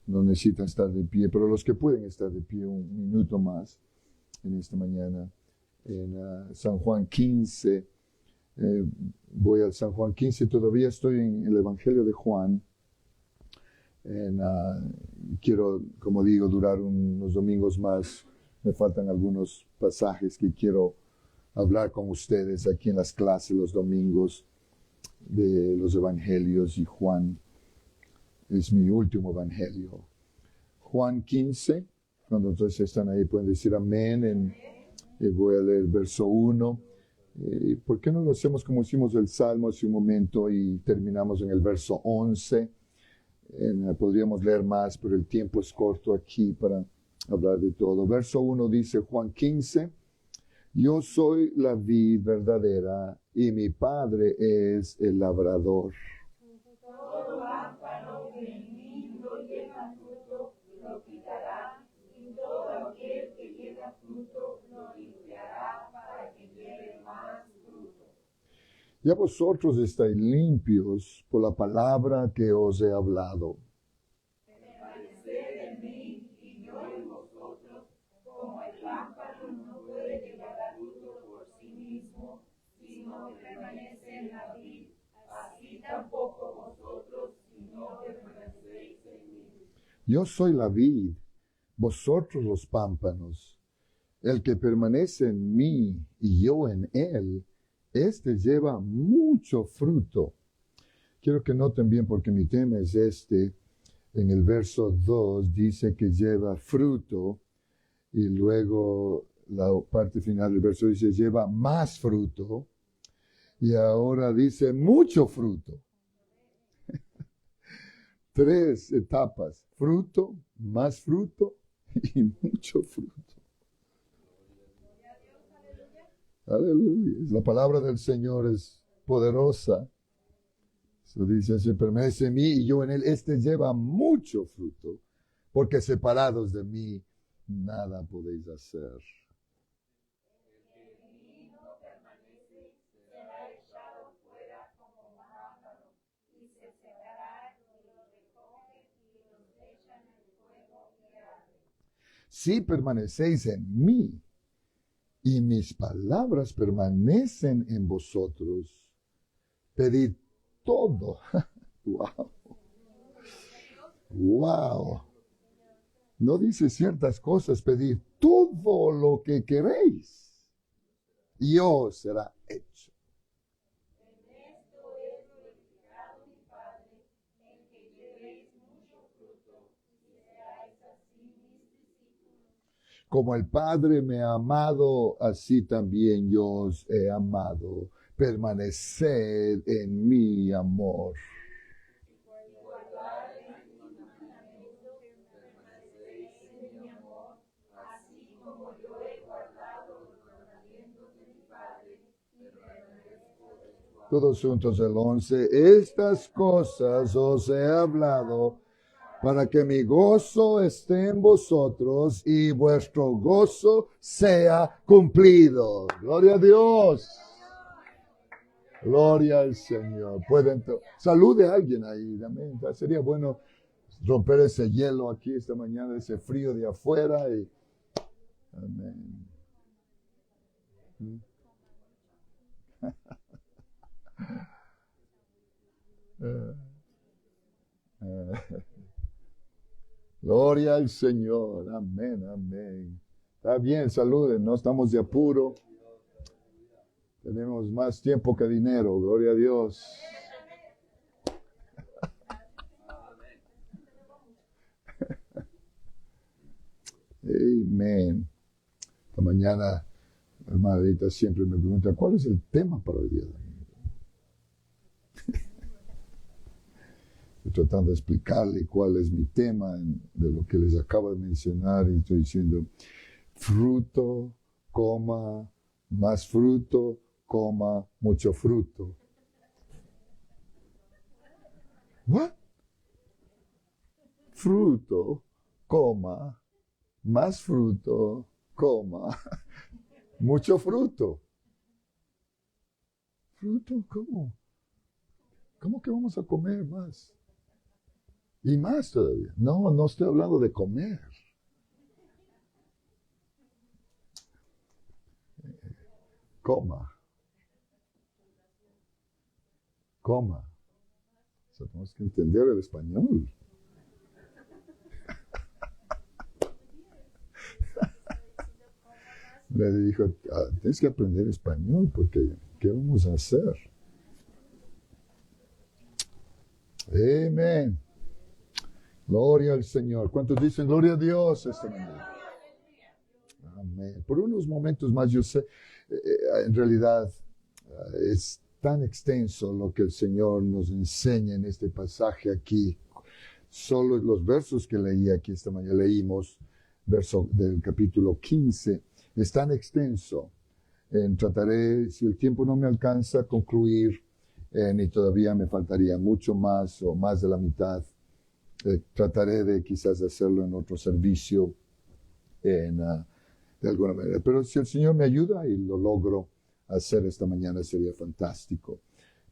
no necesitan estar de pie, pero los que pueden estar de pie un minuto más en esta mañana, en San Juan 15, voy al San Juan 15, todavía estoy en el Evangelio de Juan. Quiero, como digo, durar unos domingos más. Me faltan algunos pasajes que quiero hablar con ustedes aquí en las clases los domingos de los evangelios, y Juan es mi último evangelio. Juan 15, cuando ustedes están ahí pueden decir amén. Voy a leer verso 1. ¿Por qué no lo hacemos como hicimos el Salmo hace un momento y terminamos en el verso 11? Podríamos leer más, pero el tiempo es corto aquí para hablar de todo. Verso 1 dice Juan 15, yo soy la vid verdadera y mi Padre es el labrador. Todo pámpano que en mí no lleva fruto, lo quitará, y todo aquel que lleva fruto, lo limpiará para que lleve más fruto. Ya vosotros estáis limpios por la palabra que os he hablado. Permaneced en mí y yo en vosotros, como el pámpano no puede llevar fruto por sí mismo, sino que permanece en la vid, así tampoco vosotros, si no permanecéis en mí. Yo soy la vid, vosotros los pámpanos. El que permanece en mí y yo en él, este lleva mucho fruto. Quiero que noten bien porque mi tema es este. En el verso 2 dice que lleva fruto y luego la parte final del verso dice lleva más fruto y ahora dice mucho fruto. 3 etapas: fruto, más fruto y mucho fruto. Aleluya. La palabra del Señor es poderosa. Eso dice, se permanece en mí y yo en él. Este lleva mucho fruto, porque separados de mí nada podéis hacer. El que en mí no permanece será echado fuera como pámpano, y se secará, y los recogen y los echan en el fuego y arden. Si permanecéis en mí y mis palabras permanecen en vosotros, pedid todo. Wow. Wow. No dice ciertas cosas, pedid todo lo que queréis y os será hecho. En esto es glorificado mi Padre, en que llevéis mucho fruto, y seáis así mis discípulos. Como el Padre me ha amado, así también yo os he amado. Permaneced en mi amor. Guardad en mi mandamiento, permaneceréis en mi amor, así como yo he guardado los mandamientos de mi Padre, y permanezco en su amor. Todos juntos el 11. Estas cosas os he hablado para que mi gozo esté en vosotros y vuestro gozo sea cumplido. Gloria a Dios. Gloria al Señor. Salude a alguien ahí. Amén. Sería bueno romper ese hielo aquí esta mañana, ese frío de afuera. Amén. Gloria al Señor. Amén, amén. Está bien, saluden, no estamos de apuro. Tenemos más tiempo que dinero. Gloria a Dios. Amén. Esta mañana, hermana Edita siempre me pregunta, ¿cuál es el tema para el día de hoy? Estoy tratando de explicarle cuál es mi tema de lo que les acabo de mencionar y estoy diciendo fruto, coma, más fruto, coma, mucho fruto. ¿What? Fruto, coma, más fruto, coma, mucho fruto. ¿Fruto? ¿Cómo? ¿Cómo que vamos a comer más? Y más todavía. No, no estoy hablando de comer. Coma. Coma. O sea, tenemos que entender el español. Le dijo, tienes que aprender español porque ¿qué vamos a hacer? Amén. Gloria al Señor. ¿Cuántos dicen gloria a Dios esta mañana? Amén. Por unos momentos más yo sé, en realidad es tan extenso lo que el Señor nos enseña en este pasaje aquí. Solo los versos que leí aquí esta mañana, leímos, verso del capítulo 15, es tan extenso. Trataré, si el tiempo no me alcanza, a concluir, y todavía me faltaría mucho más o más de la mitad. Trataré de quizás hacerlo en otro servicio, de alguna manera. Pero si el Señor me ayuda y lo logro hacer esta mañana, sería fantástico.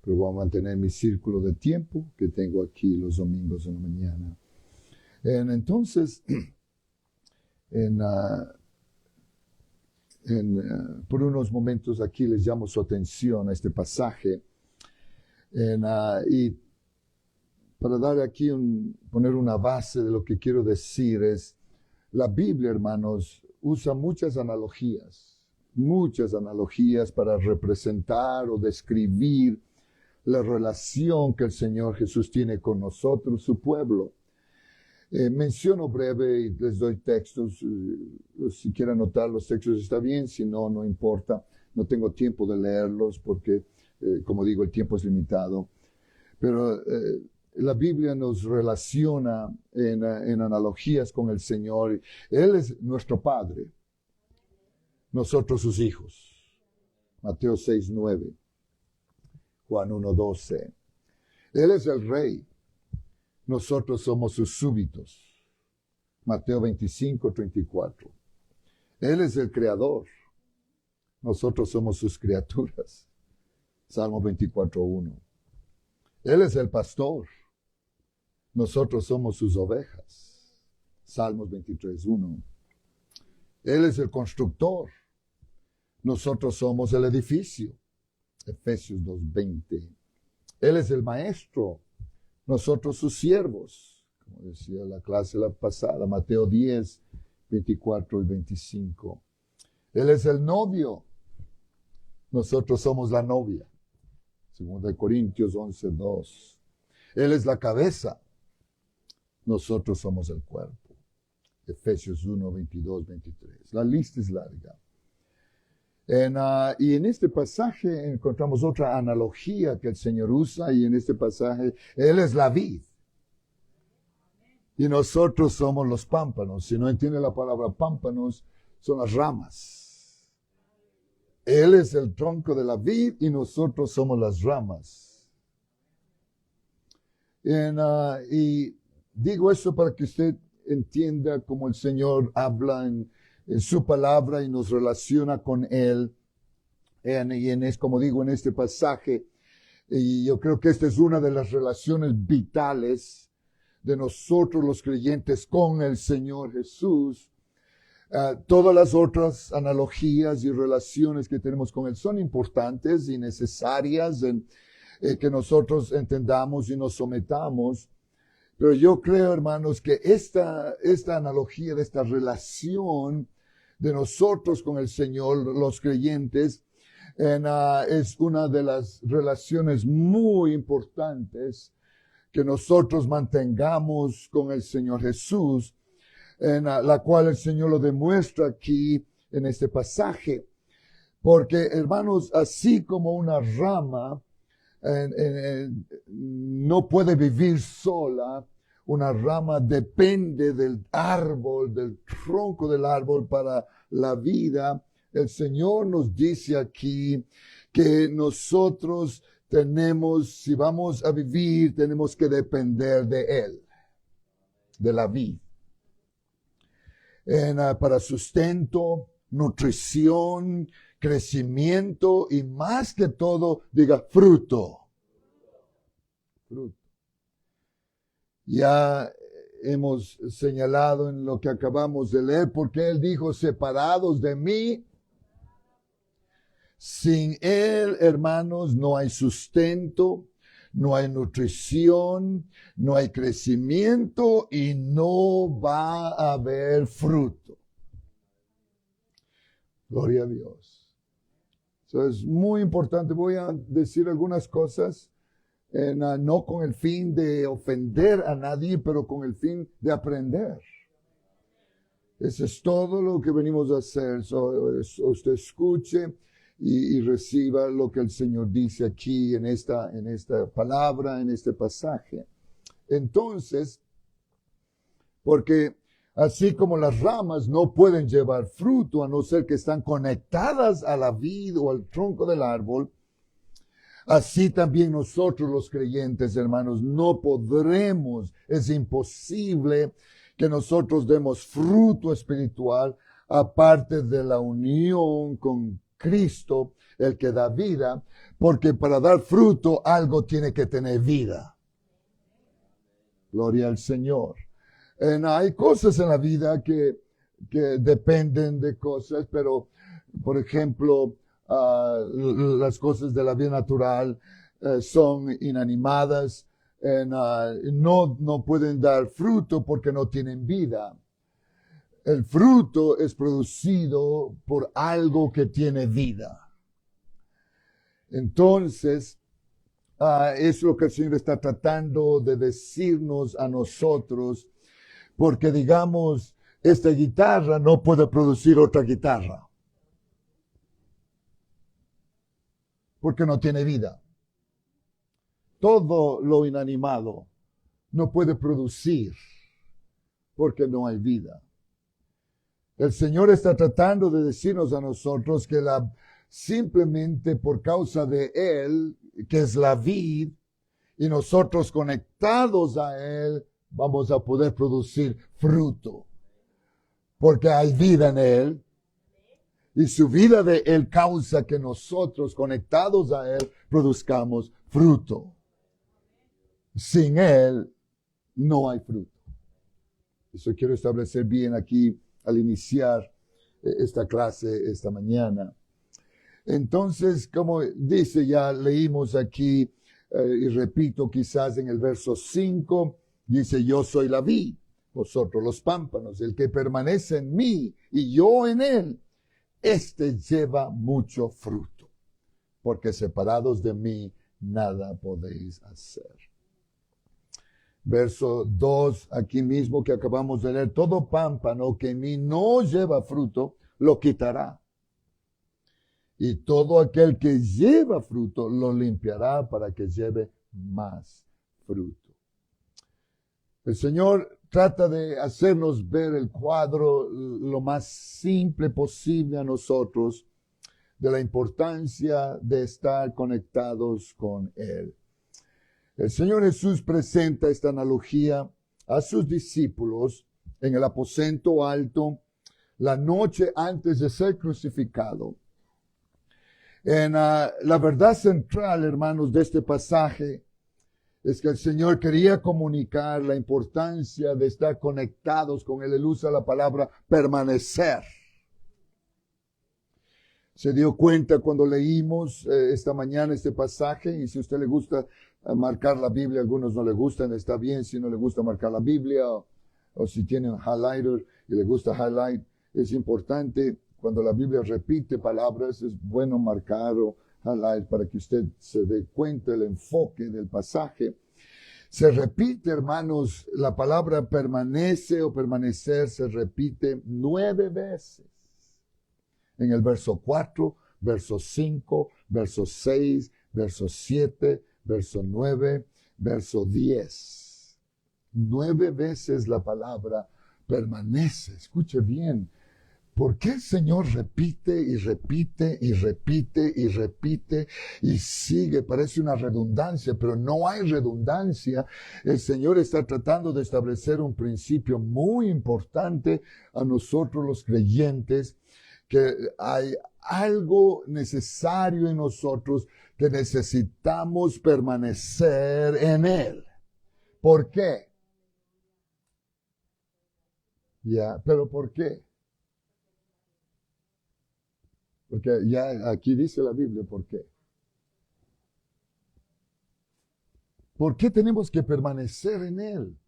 Pero voy a mantener mi círculo de tiempo que tengo aquí los domingos en la mañana. Entonces, por unos momentos aquí les llamo su atención a este pasaje. Y para dar aquí poner una base de lo que quiero decir es, la Biblia, hermanos, usa muchas analogías para representar o describir la relación que el Señor Jesús tiene con nosotros, su pueblo. Menciono breve y les doy textos. Si quieren anotar los textos está bien, si no, no importa. No tengo tiempo de leerlos porque, como digo, el tiempo es limitado. Pero la Biblia nos relaciona en analogías con el Señor. Él es nuestro Padre, nosotros sus hijos. Mateo 6:9, Juan 1:12. Él es el Rey, nosotros somos sus súbditos. Mateo 25:34. Él es el Creador, nosotros somos sus criaturas. Salmo 24:1. Él es el pastor, nosotros somos sus ovejas. Salmos 23:1. Él es el constructor, nosotros somos el edificio. Efesios 2:20. Él es el maestro, nosotros sus siervos. Como decía la clase la pasada, Mateo 10:24 y 25. Él es el novio, nosotros somos la novia. 2 Corintios 11:2. Él es la cabeza, nosotros somos el cuerpo. Efesios 1:22-23. La lista es larga. Y en este pasaje encontramos otra analogía que el Señor usa, y en este pasaje Él es la vid y nosotros somos los pámpanos. Si no entiende la palabra pámpanos, son las ramas. Él es el tronco de la vid y nosotros somos las ramas. Y digo eso para que usted entienda cómo el Señor habla en su palabra y nos relaciona con Él. Como digo, en este pasaje, y yo creo que esta es una de las relaciones vitales de nosotros los creyentes con el Señor Jesús. Todas las otras analogías y relaciones que tenemos con Él son importantes y necesarias en que nosotros entendamos y nos sometamos. Pero yo creo, hermanos, que esta analogía de esta relación de nosotros con el Señor, los creyentes, es una de las relaciones muy importantes que nosotros mantengamos con el Señor Jesús, en la cual el Señor lo demuestra aquí en este pasaje. Porque, hermanos, así como una rama no puede vivir sola, una rama depende del árbol, del tronco del árbol para la vida. El Señor nos dice aquí que nosotros si vamos a vivir, tenemos que depender de Él, de la vid. Para sustento, nutrición, crecimiento y más que todo, diga fruto. Fruto. Ya hemos señalado en lo que acabamos de leer, porque Él dijo, separados de mí, sin Él, hermanos, no hay sustento, no hay nutrición, no hay crecimiento y no va a haber fruto. Gloria a Dios. Eso es muy importante. Voy a decir algunas cosas, no con el fin de ofender a nadie, pero con el fin de aprender. Eso es todo lo que venimos a hacer. Usted escuche y reciba lo que el Señor dice aquí en esta palabra, en este pasaje. Entonces, porque así como las ramas no pueden llevar fruto a no ser que están conectadas a la vid o al tronco del árbol, así también nosotros los creyentes, hermanos, no podremos, es imposible que nosotros demos fruto espiritual aparte de la unión con Cristo, el que da vida, porque para dar fruto algo tiene que tener vida. Gloria al Señor. Hay cosas en la vida que dependen de cosas, pero, por ejemplo, las cosas de la vida natural son inanimadas, no pueden dar fruto porque no tienen vida. El fruto es producido por algo que tiene vida. Entonces, es lo que el Señor está tratando de decirnos a nosotros, porque digamos, esta guitarra no puede producir otra guitarra, porque no tiene vida. Todo lo inanimado no puede producir, porque no hay vida. El Señor está tratando de decirnos a nosotros que simplemente por causa de Él, que es la vid, y nosotros conectados a Él, vamos a poder producir fruto. Porque hay vida en Él. Y su vida de Él causa que nosotros, conectados a Él, produzcamos fruto. Sin Él, no hay fruto. Eso quiero establecer bien aquí al iniciar esta clase esta mañana. Entonces, como dice, ya leímos aquí, y repito quizás en el verso 5, dice, yo soy la vid, vosotros los pámpanos, el que permanece en mí y yo en él, este lleva mucho fruto, porque separados de mí nada podéis hacer. Verso 2, aquí mismo que acabamos de leer, todo pámpano que en mí no lleva fruto, lo quitará. Y todo aquel que lleva fruto, lo limpiará para que lleve más fruto. El Señor trata de hacernos ver el cuadro lo más simple posible a nosotros de la importancia de estar conectados con Él. El Señor Jesús presenta esta analogía a sus discípulos en el aposento alto la noche antes de ser crucificado. La verdad central, hermanos, de este pasaje es que el Señor quería comunicar la importancia de estar conectados con Él. Él usa la palabra permanecer. Se dio cuenta cuando leímos esta mañana este pasaje, y si a usted le gusta marcar la Biblia, a algunos no le gustan, está bien. Si no le gusta marcar la Biblia, o si tiene un highlighter y le gusta highlight, es importante. Cuando la Biblia repite palabras, es bueno marcar o highlight para que usted se dé cuenta del enfoque del pasaje. Se repite, hermanos, la palabra permanece o permanecer se repite 9 veces. En el verso 4, verso 5, verso 6, verso 7, verso 9, verso 10. 9 veces la palabra permanece. Escuche bien. ¿Por qué el Señor repite y repite y repite y repite y sigue? Parece una redundancia, pero no hay redundancia. El Señor está tratando de establecer un principio muy importante a nosotros los creyentes, que hay algo necesario en nosotros, que necesitamos permanecer en Él. ¿Por qué? Ya, pero ¿por qué? Porque ya aquí dice la Biblia, ¿por qué? ¿Por qué tenemos que permanecer en Él?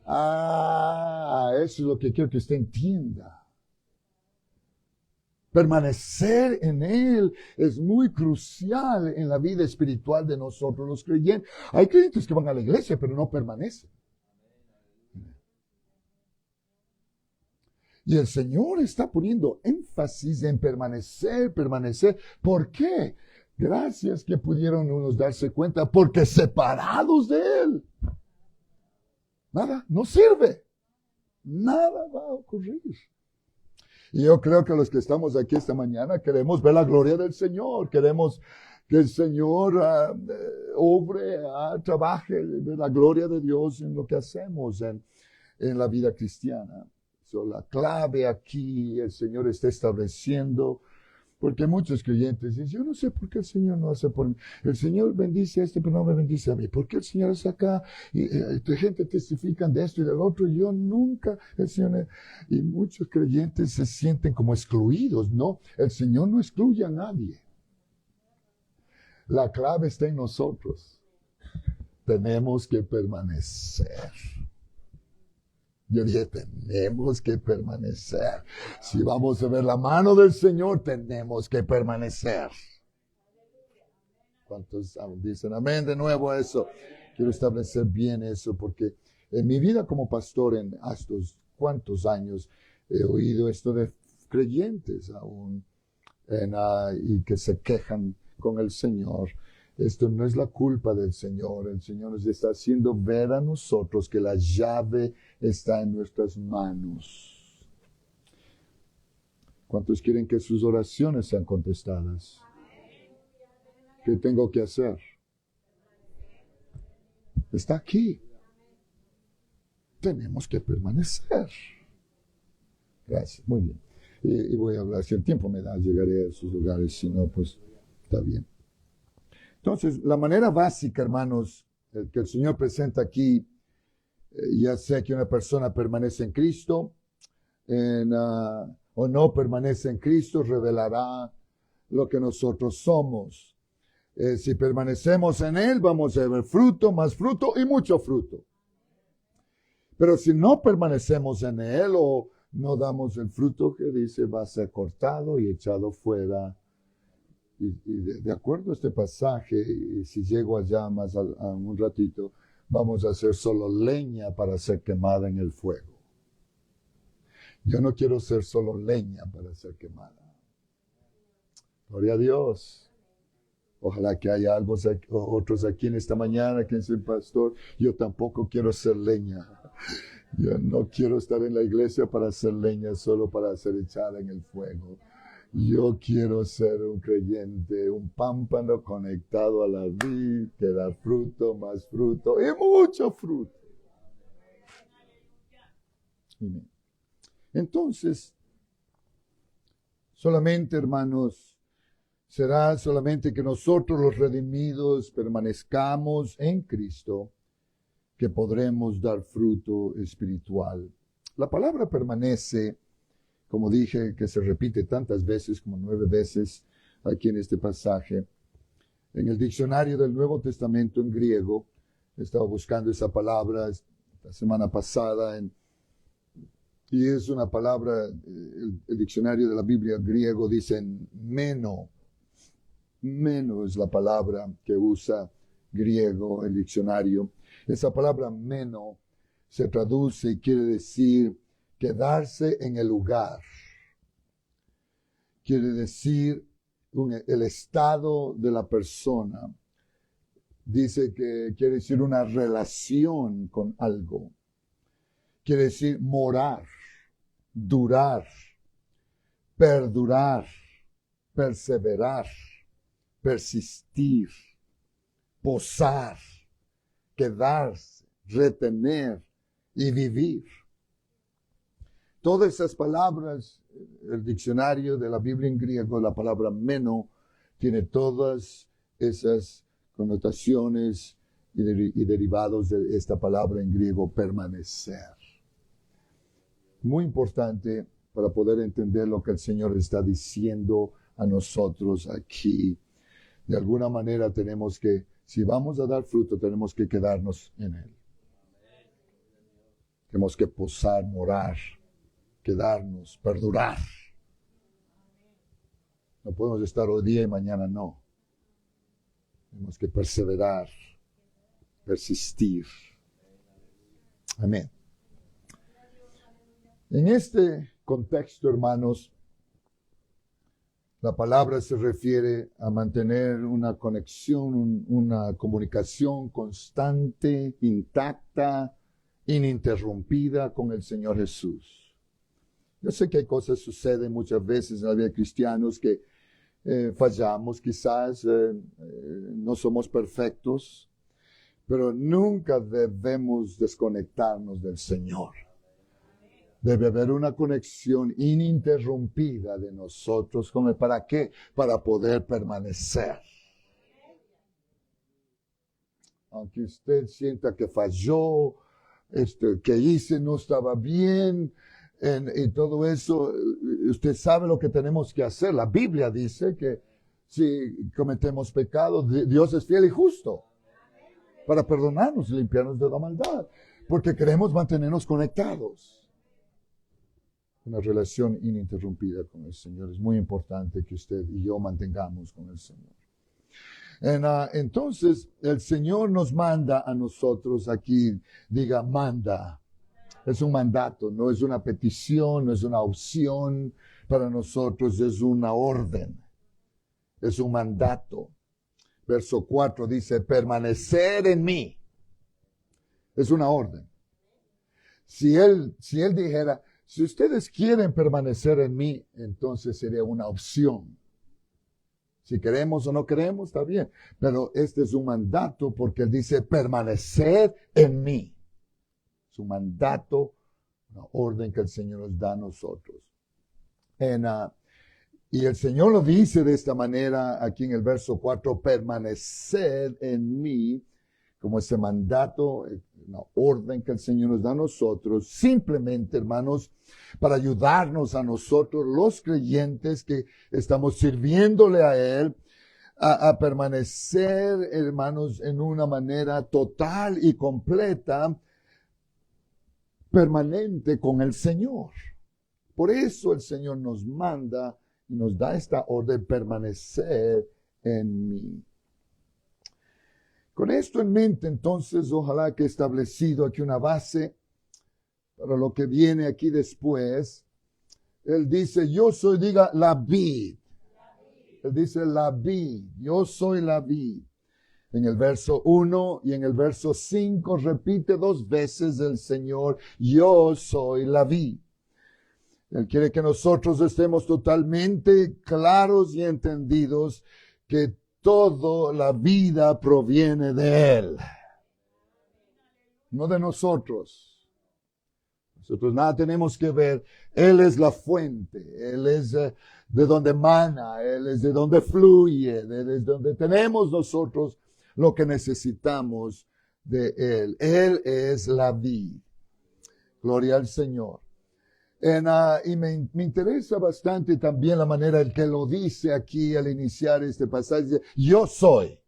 Ah, eso es lo que quiero que usted entienda. Permanecer en Él es muy crucial en la vida espiritual de nosotros los creyentes. Hay creyentes que van a la iglesia, pero no permanecen. Y el Señor está poniendo énfasis en permanecer, permanecer. ¿Por qué? Gracias que pudieron unos darse cuenta, porque separados de Él, nada, no sirve. Nada va a ocurrir. Y yo creo que los que estamos aquí esta mañana queremos ver la gloria del Señor. Queremos que el Señor obre, trabaje, ver la gloria de Dios en lo que hacemos en la vida cristiana. So, la clave aquí el Señor está estableciendo, porque muchos creyentes dicen, yo no sé por qué el Señor no hace por mí. El Señor bendice a este, pero no me bendice a mí. ¿Por qué el Señor es acá? Y gente testifican de esto y del otro. Y yo nunca, el Señor. Y muchos creyentes se sienten como excluidos. No, el Señor no excluye a nadie. La clave está en nosotros. Tenemos que permanecer. Yo dije, tenemos que permanecer. Si vamos a ver la mano del Señor, tenemos que permanecer. ¿Cuántos dicen amén de nuevo a eso? Quiero establecer bien eso, porque en mi vida como pastor en estos cuantos años he oído esto de creyentes aún y que se quejan con el Señor. Esto no es la culpa del Señor. El Señor nos está haciendo ver a nosotros que la llave está en nuestras manos. ¿Cuántos quieren que sus oraciones sean contestadas? ¿Qué tengo que hacer? Está aquí. Tenemos que permanecer. Gracias. Muy bien. Y voy a hablar. Si el tiempo me da, llegaré a esos lugares. Si no, pues está bien. Entonces, la manera básica, hermanos, que el Señor presenta aquí, ya sea que una persona permanece en Cristo o no permanece en Cristo, revelará lo que nosotros somos. Si permanecemos en Él, vamos a ver fruto, más fruto y mucho fruto. Pero si no permanecemos en Él o no damos el fruto que dice, va a ser cortado y echado fuera. Y de acuerdo a este pasaje, y si llego allá más a un ratito, vamos a hacer solo leña para ser quemada en el fuego. Yo no quiero ser solo leña para ser quemada. Gloria a Dios. Ojalá que haya otros aquí en esta mañana, que es el pastor. Yo tampoco quiero ser leña. Yo no quiero estar en la iglesia para ser leña, solo para ser echada en el fuego. Yo quiero ser un creyente, un pámpano conectado a la vid, que da fruto, más fruto y mucho fruto. Amén. Entonces, solamente, hermanos, será solamente que nosotros los redimidos permanezcamos en Cristo, que podremos dar fruto espiritual. La palabra permanece, como dije, que se repite tantas veces, como 9 veces aquí en este pasaje. En el diccionario del Nuevo Testamento en griego, estaba buscando esa palabra la semana pasada, y es una palabra, el diccionario de la Biblia griego dice meno. Meno es la palabra que usa griego, el diccionario. Esa palabra meno se traduce y quiere decir quedarse en el lugar. Quiere decir el estado de la persona. Dice que quiere decir una relación con algo. Quiere decir morar, durar, perdurar, perseverar, persistir, posar, quedarse, retener y vivir. Todas esas palabras, el diccionario de la Biblia en griego, la palabra meno, tiene todas esas connotaciones y derivados de esta palabra en griego, permanecer. Muy importante para poder entender lo que el Señor está diciendo a nosotros aquí. De alguna manera tenemos que, si vamos a dar fruto, tenemos que quedarnos en Él. Tenemos que posar, morar, quedarnos, perdurar. No podemos estar hoy día y mañana no. Tenemos que perseverar, persistir. Amén. En este contexto, hermanos, la palabra se refiere a mantener una conexión, una comunicación constante, intacta, ininterrumpida con el Señor Jesús. Yo sé que hay cosas que suceden muchas veces en la vida de cristianos que fallamos, quizás no somos perfectos, pero nunca debemos desconectarnos del Señor. Debe haber una conexión ininterrumpida de nosotros. ¿Para qué? Para poder permanecer. Aunque usted sienta que falló, que hice no estaba bien, y todo eso, usted sabe lo que tenemos que hacer. La Biblia dice que si cometemos pecados, Dios es fiel y justo para perdonarnos y limpiarnos de la maldad, porque queremos mantenernos conectados. Una relación ininterrumpida con el Señor. Es muy importante que usted y yo mantengamos con el Señor. Entonces, el Señor nos manda a nosotros aquí, diga, manda. Es un mandato, no es una petición, no es una opción para nosotros, es una orden. Es un mandato. Verso 4 dice, permanecer en mí. Es una orden. Si él dijera, si ustedes quieren permanecer en mí, entonces sería una opción. Si queremos o no queremos, está bien. Pero este es un mandato porque él dice permanecer en mí. Es un mandato, una orden que el Señor nos da a nosotros. Y el Señor lo dice de esta manera aquí en el verso 4, permanecer en mí, como ese mandato, una orden que el Señor nos da a nosotros, simplemente, hermanos, para ayudarnos a nosotros, los creyentes que estamos sirviéndole a Él, a permanecer, hermanos, en una manera total y completa, permanente con el Señor. Por eso el Señor nos manda y nos da esta orden, permanecer en mí. Con esto en mente, entonces, ojalá que he establecido aquí una base para lo que viene aquí después. Él dice, yo soy, diga, la vid. Él dice, la vid, yo soy la vid. En el verso 1 y en el verso 5 repite 2 veces el Señor, yo soy la vid. Él quiere que nosotros estemos totalmente claros y entendidos que toda la vida proviene de Él, no de nosotros. Nosotros nada tenemos que ver. Él es la fuente, Él es de donde emana, Él es de donde fluye, Él es donde tenemos nosotros lo que necesitamos de Él. Él es la vid. Gloria al Señor. Y me interesa bastante también la manera en que lo dice aquí al iniciar este pasaje. Yo soy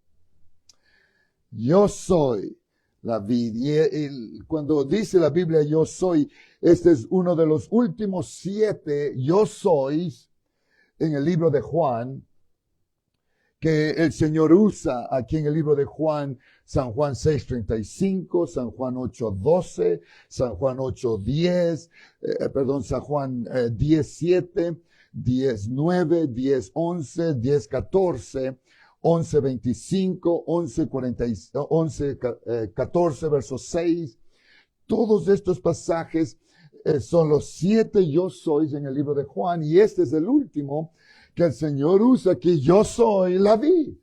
la vid. Y cuando dice la Biblia yo soy, este es uno de los últimos 7 yo sois en el libro de Juan, que el Señor usa aquí en el libro de Juan, San Juan 6:35, San Juan 8:12, San Juan 8:10, San Juan 10:7, 10:9, 10:11, 10:14, 11:25, 11:14, verso 6. Todos estos pasajes son los 7 yo sois en el libro de Juan, y este es el último que el Señor usa aquí, yo soy la vid.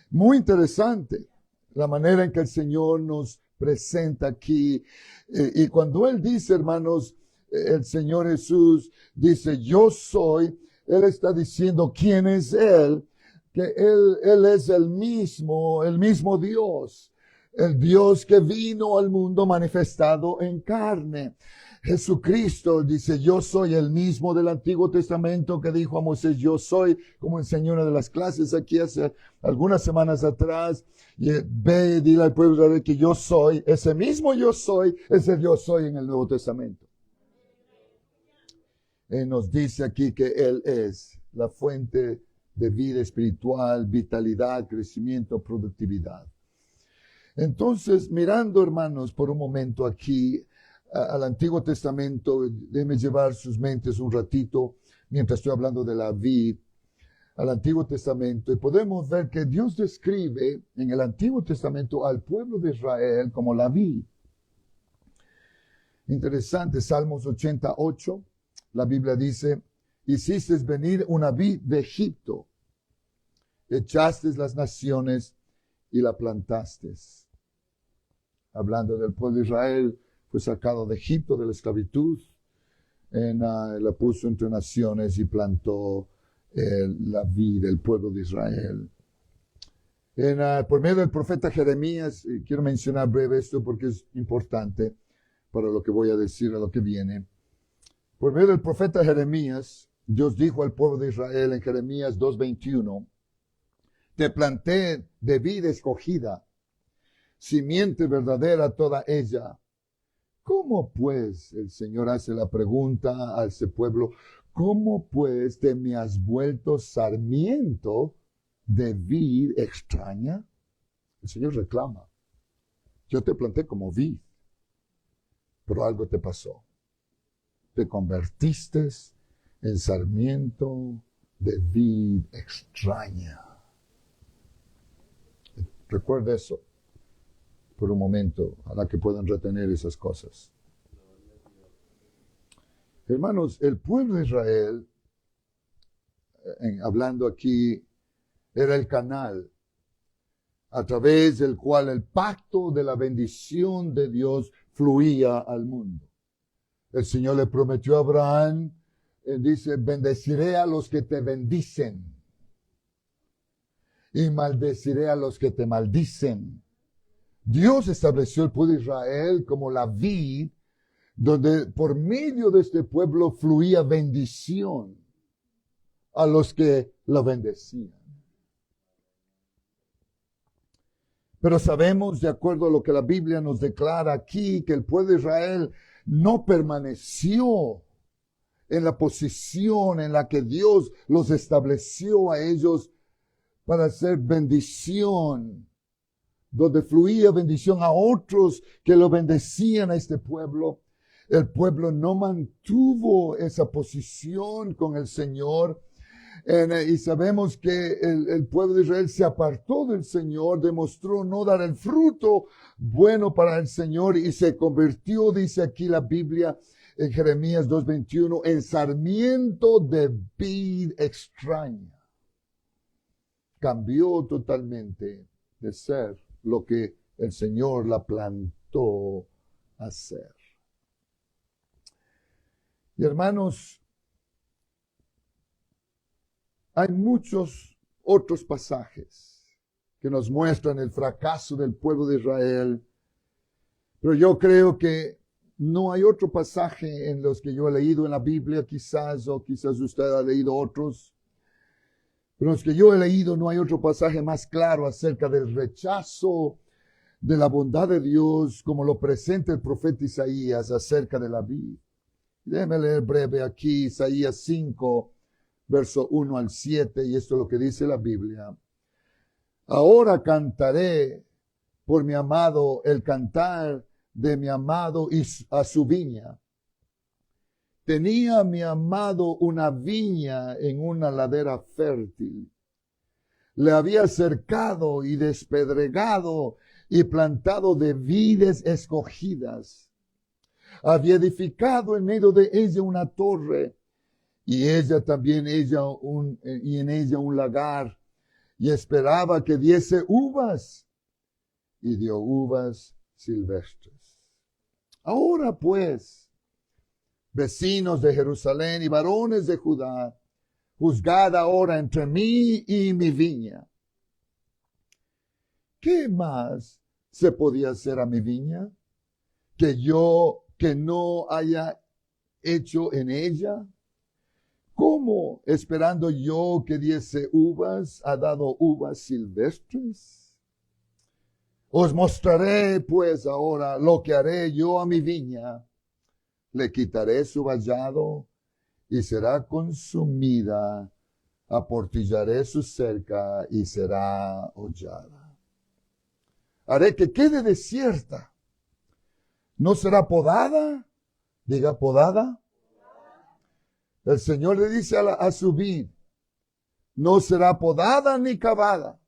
Muy interesante la manera en que el Señor nos presenta aquí. Y cuando Él dice, hermanos, el Señor Jesús dice, yo soy, Él está diciendo quién es Él, que Él es el mismo Dios. El Dios que vino al mundo manifestado en carne. Jesucristo dice, yo soy el mismo del Antiguo Testamento que dijo a Moisés, yo soy, como enseñó una de las clases aquí hace algunas semanas atrás. Y ve y dile al pueblo de Israel que yo soy, ese mismo yo soy, ese yo soy en el Nuevo Testamento. Él nos dice aquí que Él es la fuente de vida espiritual, vitalidad, crecimiento, productividad. Entonces, mirando, hermanos, por un momento aquí al Antiguo Testamento, déjenme llevar sus mentes un ratito mientras estoy hablando de la vid, al Antiguo Testamento, y podemos ver que Dios describe en el Antiguo Testamento al pueblo de Israel como la vid. Interesante, Salmos 88, la Biblia dice, hiciste venir una vid de Egipto, echaste las naciones y la plantaste. Hablando del pueblo de Israel, fue sacado de Egipto, de la esclavitud, la puso entre naciones y plantó la vid del pueblo de Israel. Por medio del profeta Jeremías, quiero mencionar breve esto porque es importante para lo que voy a decir a lo que viene. Por medio del profeta Jeremías, Dios dijo al pueblo de Israel en Jeremías 2:21, te planté de vid escogida, simiente verdadera toda ella. ¿Cómo pues, el Señor hace la pregunta a ese pueblo, cómo pues te me has vuelto sarmiento de vid extraña? El Señor reclama, yo te planté como vid, pero algo te pasó. Te convertiste en sarmiento de vid extraña. Recuerda eso por un momento, a la que puedan retener esas cosas. Hermanos, el pueblo de Israel, hablando aquí, era el canal a través del cual el pacto de la bendición de Dios fluía al mundo. El Señor le prometió a Abraham, dice, bendeciré a los que te bendicen y maldeciré a los que te maldicen. Dios estableció el pueblo de Israel como la vid, donde por medio de este pueblo fluía bendición a los que lo bendecían. Pero sabemos, de acuerdo a lo que la Biblia nos declara aquí, que el pueblo de Israel no permaneció en la posición en la que Dios los estableció a ellos para hacer bendición, donde fluía bendición a otros que lo bendecían a este pueblo. El pueblo no mantuvo esa posición con el Señor. Y sabemos que el pueblo de Israel se apartó del Señor, demostró no dar el fruto bueno para el Señor y se convirtió, dice aquí la Biblia en Jeremías 2:21, en sarmiento de vid extraña. Cambió totalmente de ser lo que el Señor la plantó a ser. Y hermanos, hay muchos otros pasajes que nos muestran el fracaso del pueblo de Israel, pero yo creo que no hay otro pasaje en los que yo he leído en la Biblia, quizás, o quizás usted ha leído otros, pero los que yo he leído no hay otro pasaje más claro acerca del rechazo de la bondad de Dios como lo presenta el profeta Isaías acerca de la vid. Déjeme leer breve aquí Isaías 5, verso 1 al 7, y esto es lo que dice la Biblia. Ahora cantaré por mi amado el cantar de mi amado y a su viña. Tenía mi amado una viña en una ladera fértil. Le había cercado y despedregado y plantado de vides escogidas. Había edificado en medio de ella una torre y ella también y en ella un lagar, y esperaba que diese uvas, y dio uvas silvestres. Ahora pues, vecinos de Jerusalén y varones de Judá, juzgad ahora entre mí y mi viña. ¿Qué más se podía hacer a mi viña que no haya hecho en ella? ¿Cómo, esperando yo que diese uvas, ha dado uvas silvestres? Os mostraré pues ahora lo que haré yo a mi viña. Le quitaré su vallado y será consumida. Aportillaré su cerca y será hollada. Haré que quede desierta. ¿No será podada? Diga podada. El Señor le dice a su vid, no será podada ni cavada.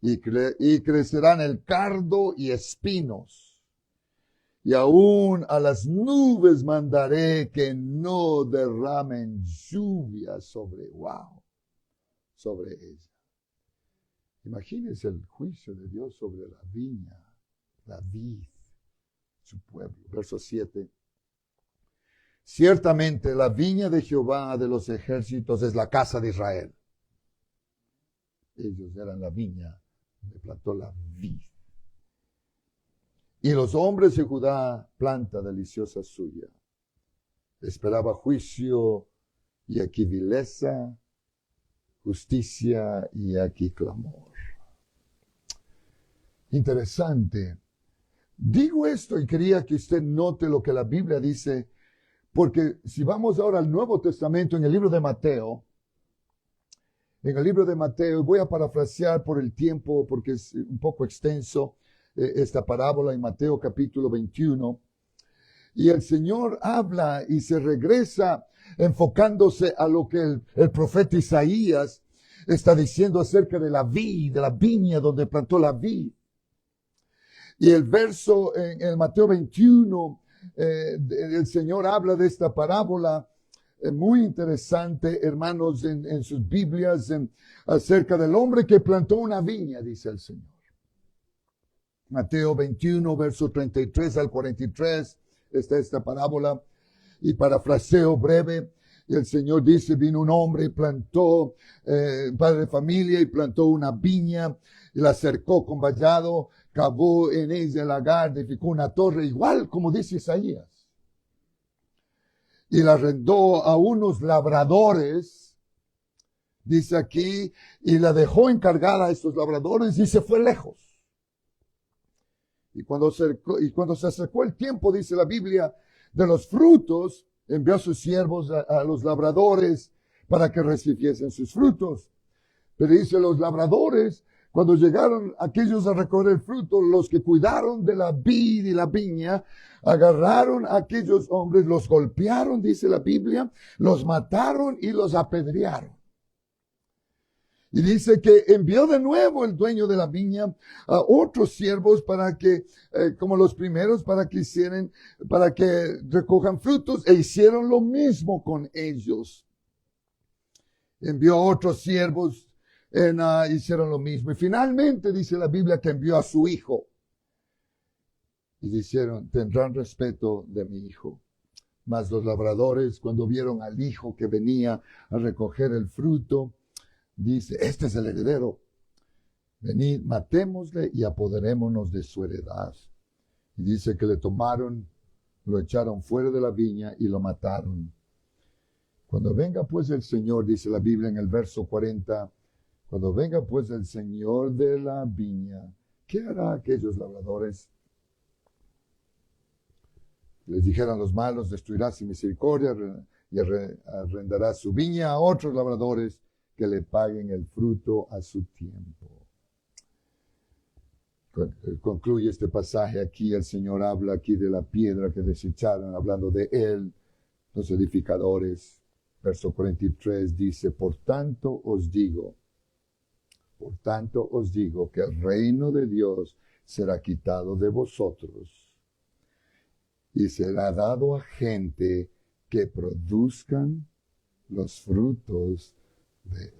Y crecerán el cardo y espinos. Y aún a las nubes mandaré que no derramen lluvia sobre ella. Imagínense el juicio de Dios sobre la viña, la vid, su pueblo. Verso 7. Ciertamente la viña de Jehová de los ejércitos es la casa de Israel. Ellos eran la viña, le plantó la vid. Y los hombres de Judá, planta deliciosa suya. Esperaba juicio, y aquí vileza, justicia, y aquí clamor. Interesante. Digo esto y quería que usted note lo que la Biblia dice, porque si vamos ahora al Nuevo Testamento, en el libro de Mateo, voy a parafrasear por el tiempo, porque es un poco extenso, esta parábola en Mateo capítulo 21, y el Señor habla y se regresa enfocándose a lo que el profeta Isaías está diciendo acerca de la vid, de la viña donde plantó la vid. Y el verso en el Mateo 21, el Señor habla de esta parábola muy interesante, hermanos, en sus Biblias, acerca del hombre que plantó una viña, dice el Señor. Mateo 21, verso 33 al 43, está esta parábola, y parafraseo breve, y el Señor dice, vino un hombre y plantó, padre de familia, y plantó una viña, y la cercó con vallado, cavó en ella el lagar, edificó una torre, igual como dice Isaías. Y la arrendó a unos labradores, dice aquí, y la dejó encargada a estos labradores y se fue lejos. Y cuando se acercó el tiempo, dice la Biblia, de los frutos, envió a sus siervos a los labradores para que recibiesen sus frutos. Pero dice, los labradores, cuando llegaron aquellos a recoger el fruto, los que cuidaron de la vid y la viña, agarraron a aquellos hombres, los golpearon, dice la Biblia, los mataron y los apedrearon. Y dice que envió de nuevo el dueño de la viña a otros siervos para que, como los primeros, para que recojan frutos, e hicieron lo mismo con ellos. Envió a otros siervos, hicieron lo mismo. Y finalmente dice la Biblia que envió a su hijo. Y dijeron, tendrán respeto de mi hijo. Mas los labradores, cuando vieron al hijo que venía a recoger el fruto, dice, este es el heredero. Venid, matémosle y apoderémonos de su heredad. Y dice que le tomaron, lo echaron fuera de la viña y lo mataron. Cuando venga pues el Señor, dice la Biblia en el verso 40, cuando venga pues el Señor de la viña, ¿qué hará aquellos labradores? Les dijeron los malos, destruirá sin misericordia y arrendará su viña a otros labradores que le paguen el fruto a su tiempo. Concluye este pasaje aquí, el Señor habla aquí de la piedra que desecharon, hablando de él, los edificadores. Verso 43 dice, por tanto os digo que el reino de Dios será quitado de vosotros y será dado a gente que produzcan los frutos de él.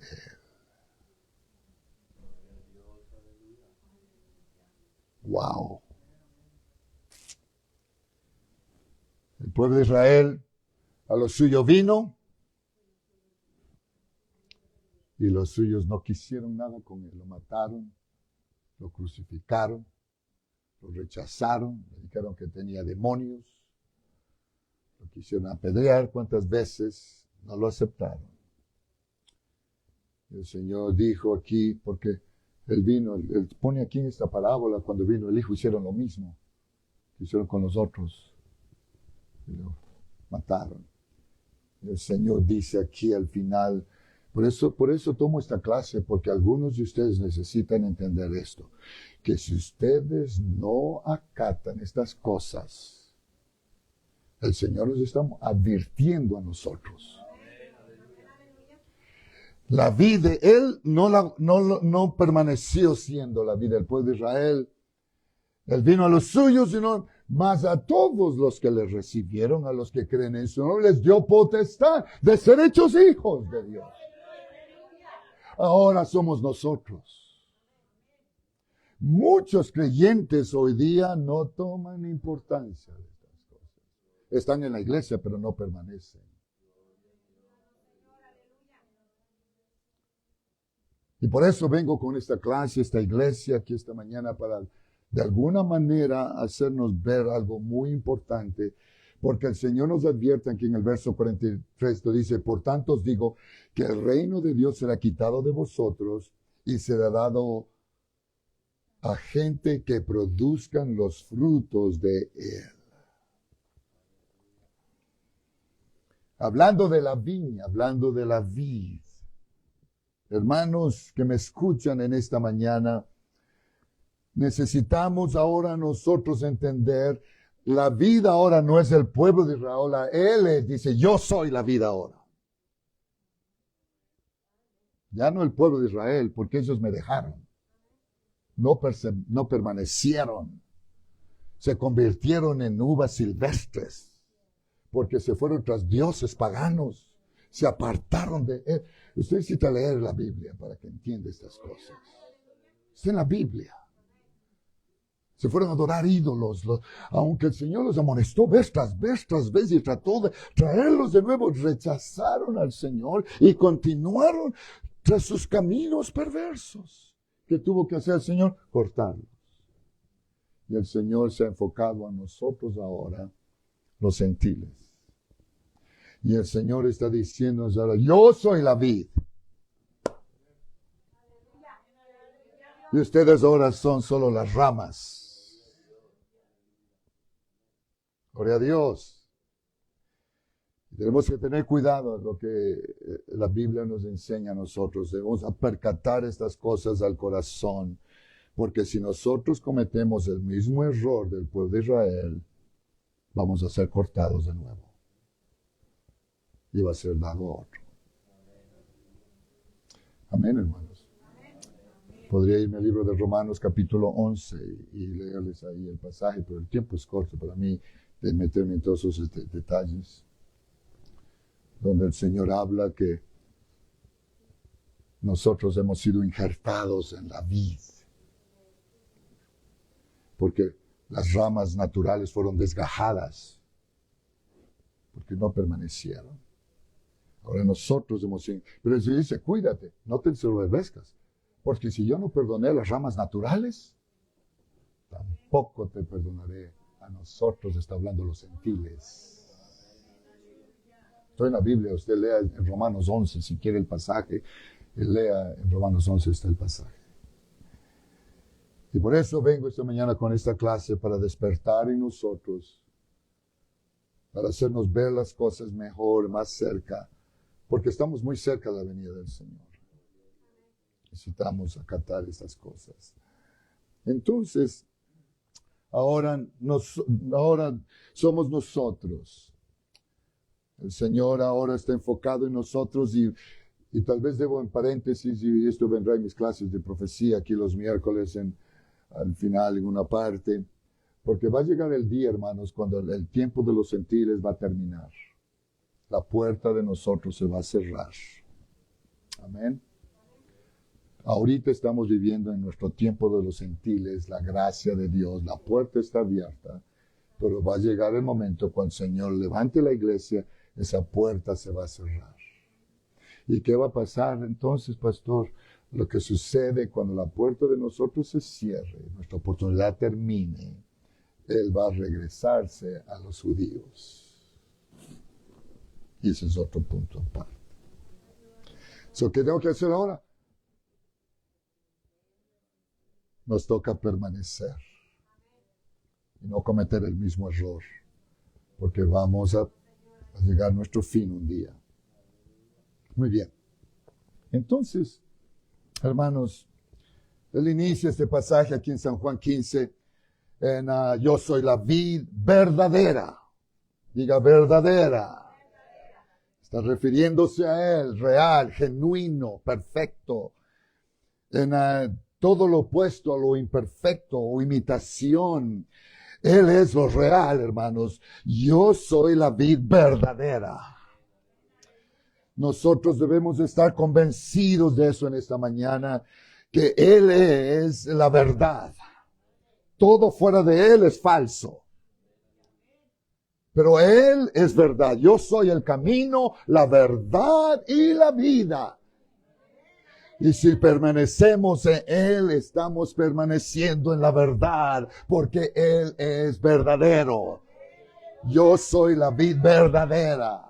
Wow. El pueblo de Israel a lo suyo vino y los suyos no quisieron nada con él. Lo mataron, lo crucificaron, Lo rechazaron, le dijeron que tenía demonios, lo quisieron apedrear cuántas veces, no lo aceptaron. El Señor dijo aquí, porque Él vino, Él pone aquí en esta parábola, cuando vino el Hijo hicieron lo mismo que hicieron con los otros, y lo mataron. El Señor dice aquí al final, por eso tomo esta clase, porque algunos de ustedes necesitan entender esto, que si ustedes no acatan estas cosas, el Señor nos está advirtiendo a nosotros. La vida, Él no permaneció siendo la vida del pueblo de Israel. Él vino a los suyos, sino más a todos los que le recibieron, a los que creen en su nombre, les dio potestad de ser hechos hijos de Dios. Ahora somos nosotros. Muchos creyentes hoy día no toman importancia de estas cosas. Están en la iglesia, pero no permanecen. Y por eso vengo con esta clase, esta iglesia aquí esta mañana para de alguna manera hacernos ver algo muy importante, porque el Señor nos advierte aquí en el verso 43, dice, por tanto os digo que el reino de Dios será quitado de vosotros y será dado a gente que produzcan los frutos de él. Hablando de la viña, hablando de la vid, hermanos que me escuchan en esta mañana, necesitamos ahora nosotros entender, la vida ahora no es el pueblo de Israel, Él dice, yo soy la vida ahora. Ya no el pueblo de Israel, porque ellos me dejaron. No permanecieron. Se convirtieron en uvas silvestres, porque se fueron tras dioses paganos. Se apartaron de Él. Usted necesita leer la Biblia para que entienda estas cosas. Está en la Biblia. Se fueron a adorar ídolos, aunque el Señor los amonestó vez tras vez y trató de traerlos de nuevo, rechazaron al Señor y continuaron tras sus caminos perversos. ¿Qué tuvo que hacer el Señor? Cortarlos. Y el Señor se ha enfocado a nosotros ahora, los gentiles. Y el Señor está diciéndonos ahora, yo soy la vid. Y ustedes ahora son solo las ramas. Gloria a Dios. Tenemos que tener cuidado de lo que la Biblia nos enseña a nosotros. Debemos percatar estas cosas al corazón. Porque si nosotros cometemos el mismo error del pueblo de Israel, vamos a ser cortados de nuevo. Y va a ser dado a otro. Amén, hermanos. Podría irme al libro de Romanos capítulo 11 y leerles ahí el pasaje, pero el tiempo es corto para mí de meterme en todos esos detalles, donde el Señor habla que nosotros hemos sido injertados en la vid, porque las ramas naturales fueron desgajadas, porque no permanecieron. Ahora nosotros hemos sido, pero el Señor dice, cuídate, no te ensoberbezcas, porque si yo no perdoné las ramas naturales, tampoco te perdonaré. A nosotros está hablando los gentiles. Estoy en la Biblia, usted lea en Romanos 11, si quiere el pasaje, lea en Romanos 11 está el pasaje. Y por eso vengo esta mañana con esta clase para despertar en nosotros, para hacernos ver las cosas mejor, más cerca, porque estamos muy cerca de la venida del Señor. Necesitamos acatar estas cosas. Entonces, ahora somos nosotros. El Señor ahora está enfocado en nosotros y tal vez debo en paréntesis, y esto vendrá en mis clases de profecía aquí los miércoles al final en una parte, porque va a llegar el día, hermanos, cuando el tiempo de los gentiles va a terminar. La puerta de nosotros se va a cerrar. Amén. Ahorita estamos viviendo en nuestro tiempo de los gentiles, la gracia de Dios, la puerta está abierta, pero va a llegar el momento cuando el Señor levante la iglesia, esa puerta se va a cerrar. ¿Y qué va a pasar entonces, pastor? lo que sucede cuando la puerta de nosotros se cierre, nuestra oportunidad termine, Él va a regresarse a los judíos. Y ese es otro punto aparte. ¿Qué tengo que hacer ahora? Nos toca permanecer y no cometer el mismo error, porque vamos a llegar a nuestro fin un día. Muy bien. Entonces, hermanos, él inicia este pasaje aquí en San Juan 15, yo soy la vid verdadera. Diga verdadera. Está refiriéndose a Él, real, genuino, perfecto. Todo lo opuesto a lo imperfecto o imitación. Él es lo real, hermanos. Yo soy la vid verdadera. Nosotros debemos estar convencidos de eso en esta mañana, que Él es la verdad. Todo fuera de Él es falso. Pero Él es verdad. Yo soy el camino, la verdad y la vida. Y si permanecemos en Él, estamos permaneciendo en la verdad, porque Él es verdadero. Yo soy la vid verdadera.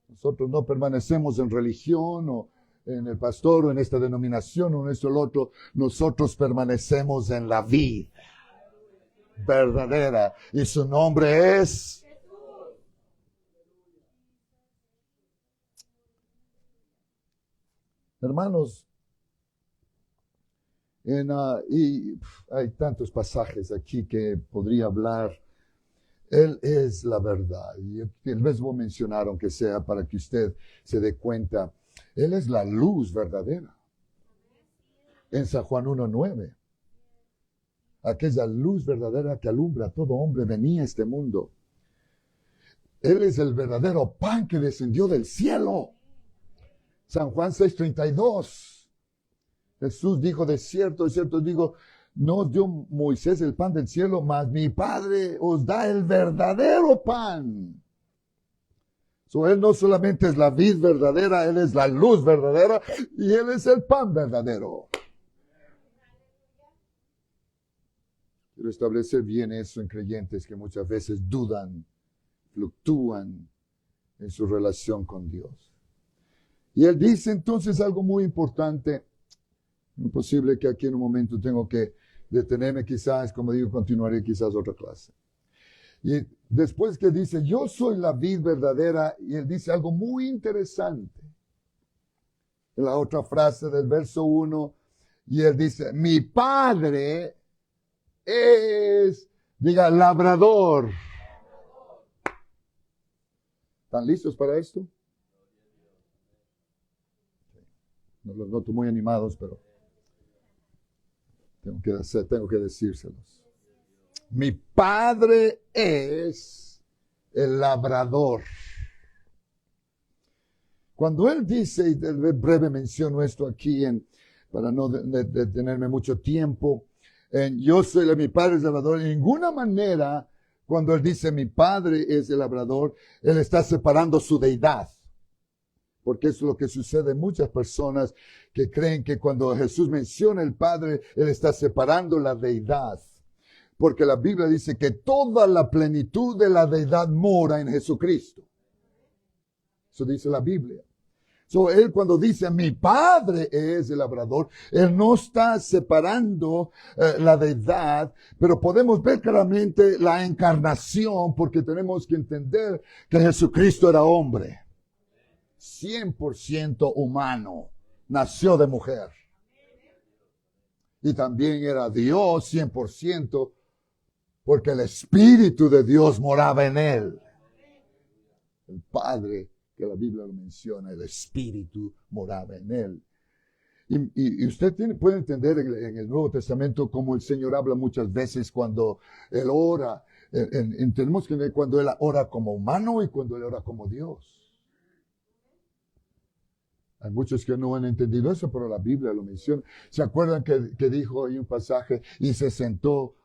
Nosotros no permanecemos en religión o en el pastor o en esta denominación o en esto o lo otro. Nosotros permanecemos en la vid verdadera. Y su nombre es hermanos. Y hay tantos pasajes aquí que podría hablar. Él es la verdad. Y les voy a mencionar, aunque sea para que usted se dé cuenta. Él es la luz verdadera. En San Juan 1:9. Aquella luz verdadera que alumbra a todo hombre venía a este mundo. Él es el verdadero pan que descendió del cielo. San Juan 6:32. Jesús dijo, de cierto, digo, no os dio Moisés el pan del cielo, mas mi Padre os da el verdadero pan. Él no solamente es la vid verdadera, Él es la luz verdadera y Él es el pan verdadero. Quiero establecer bien eso en creyentes que muchas veces dudan, fluctúan en su relación con Dios. Y Él dice entonces algo muy importante. Es posible que aquí en un momento tengo que detenerme quizás, como digo, continuaré quizás otra clase. Y después que dice, yo soy la vid verdadera, y Él dice algo muy interesante. En la otra frase del verso 1, y Él dice, mi Padre es, diga, labrador. ¿Están listos para esto? No los noto muy animados, pero tengo que decírselos. Mi Padre es el labrador. Cuando Él dice, y de breve menciono esto aquí, para no detenerme mucho tiempo, yo soy mi Padre es el labrador, de ninguna manera, cuando Él dice mi Padre es el labrador, Él está separando su deidad. Porque es lo que sucede en muchas personas que creen que cuando Jesús menciona el Padre, Él está separando la deidad. Porque la Biblia dice que toda la plenitud de la deidad mora en Jesucristo. Eso dice la Biblia. Él cuando dice mi Padre es el labrador, Él no está separando la deidad, pero podemos ver claramente la encarnación porque tenemos que entender que Jesucristo era hombre. 100% humano, nació de mujer. Y también era Dios 100%, porque el Espíritu de Dios moraba en Él. El Padre, que la Biblia lo menciona, el Espíritu moraba en Él. Y usted puede entender en el Nuevo Testamento cómo el Señor habla muchas veces cuando Él ora. Tenemos que ver cuando Él ora como humano y cuando Él ora como Dios. Hay muchos que no han entendido eso, pero la Biblia lo menciona. ¿Se acuerdan que dijo ahí un pasaje y se sentó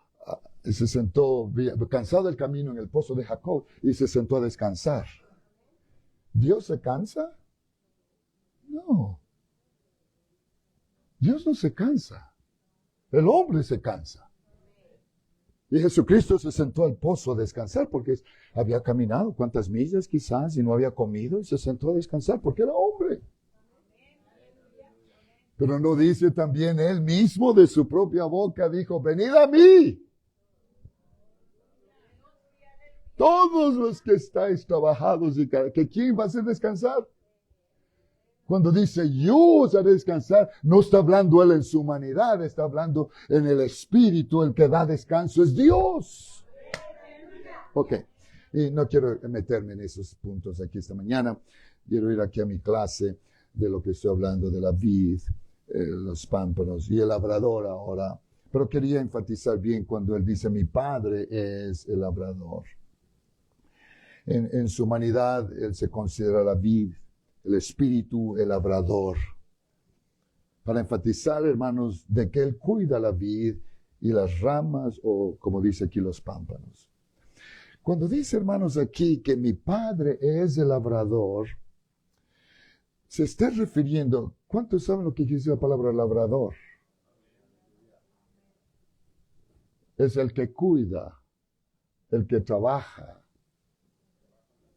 cansado del camino en el pozo de Jacob y se sentó a descansar? ¿Dios se cansa? No. Dios no se cansa. El hombre se cansa. Y Jesucristo se sentó al pozo a descansar porque había caminado cuántas millas quizás y no había comido y se sentó a descansar porque era hombre. Pero no dice también él mismo de su propia boca, dijo, venid a mí. Todos los que estáis trabajados y que ¿quién va a hacer descansar? Cuando dice yo os haré descansar, no está hablando él en su humanidad, está hablando en el espíritu, el que da descanso es Dios. Ok, y no quiero meterme en esos puntos aquí esta mañana, quiero ir aquí a mi clase de lo que estoy hablando de la vid, los pámpanos y el labrador ahora, pero quería enfatizar bien cuando él dice mi padre es el labrador. En su humanidad él se considera la vid, el espíritu, el labrador. Para enfatizar, hermanos, de que él cuida la vid y las ramas, o como dice aquí, los pámpanos. Cuando dice, hermanos, aquí que mi padre es el labrador, se está refiriendo, ¿cuántos saben lo que quiere decir la palabra labrador? Es el que cuida, el que trabaja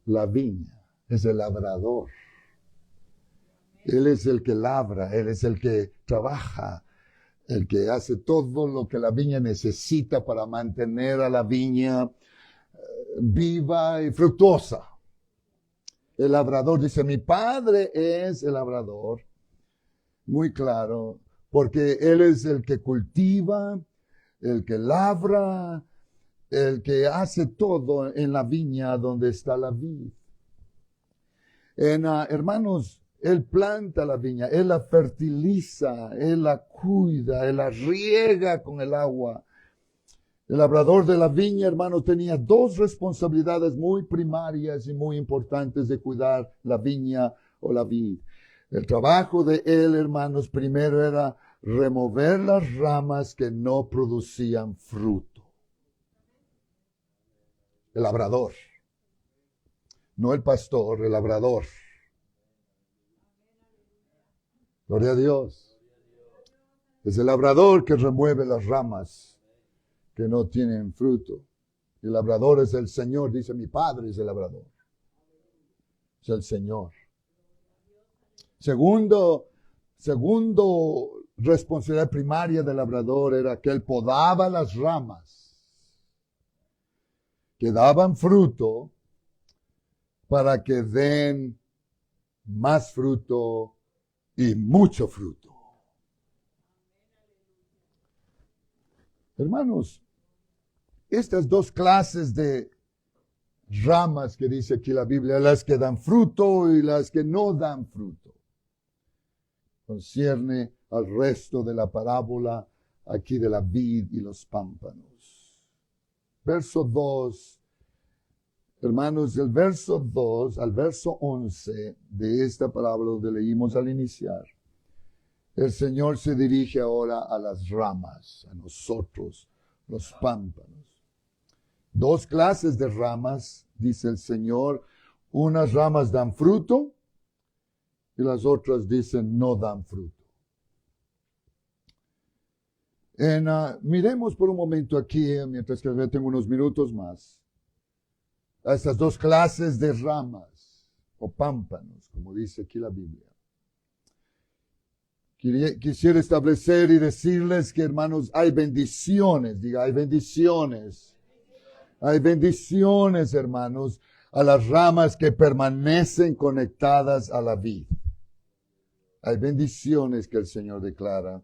la viña, es el labrador. Él es el que labra, Él es el que trabaja, el que hace todo lo que la viña necesita para mantener a la viña viva y fructuosa. El labrador dice, mi padre es el labrador. Muy claro, porque Él es el que cultiva, el que labra, el que hace todo en la viña donde está la vid. Hermanos, Él planta la viña, Él la fertiliza, Él la cuida, Él la riega con el agua. El labrador de la viña, hermanos, tenía dos responsabilidades muy primarias y muy importantes de cuidar la viña o la vid. El trabajo de él, hermanos, primero era remover las ramas que no producían fruto. El labrador. No el pastor, el labrador. Gloria a Dios. Es el labrador que remueve las ramas que no tienen fruto. El labrador es el Señor, dice mi padre es el labrador. Es el Señor. Segundo responsabilidad primaria del labrador era que él podaba las ramas que daban fruto para que den más fruto y mucho fruto. Hermanos, estas dos clases de ramas que dice aquí la Biblia, las que dan fruto y las que no dan fruto, concierne al resto de la parábola aquí de la vid y los pámpanos. Verso 2, hermanos, del verso 2 al verso 11 de esta parábola donde leímos al iniciar, el Señor se dirige ahora a las ramas, a nosotros, los pámpanos. Dos clases de ramas, dice el Señor. Unas ramas dan fruto y las otras dicen no dan fruto. Miremos por un momento aquí, mientras que tengo unos minutos más, a estas dos clases de ramas o pámpanos, como dice aquí la Biblia. Quisiera establecer y decirles que, hermanos, hay bendiciones, diga, hay bendiciones. Hay bendiciones, hermanos, a las ramas que permanecen conectadas a la vid. Hay bendiciones que el Señor declara,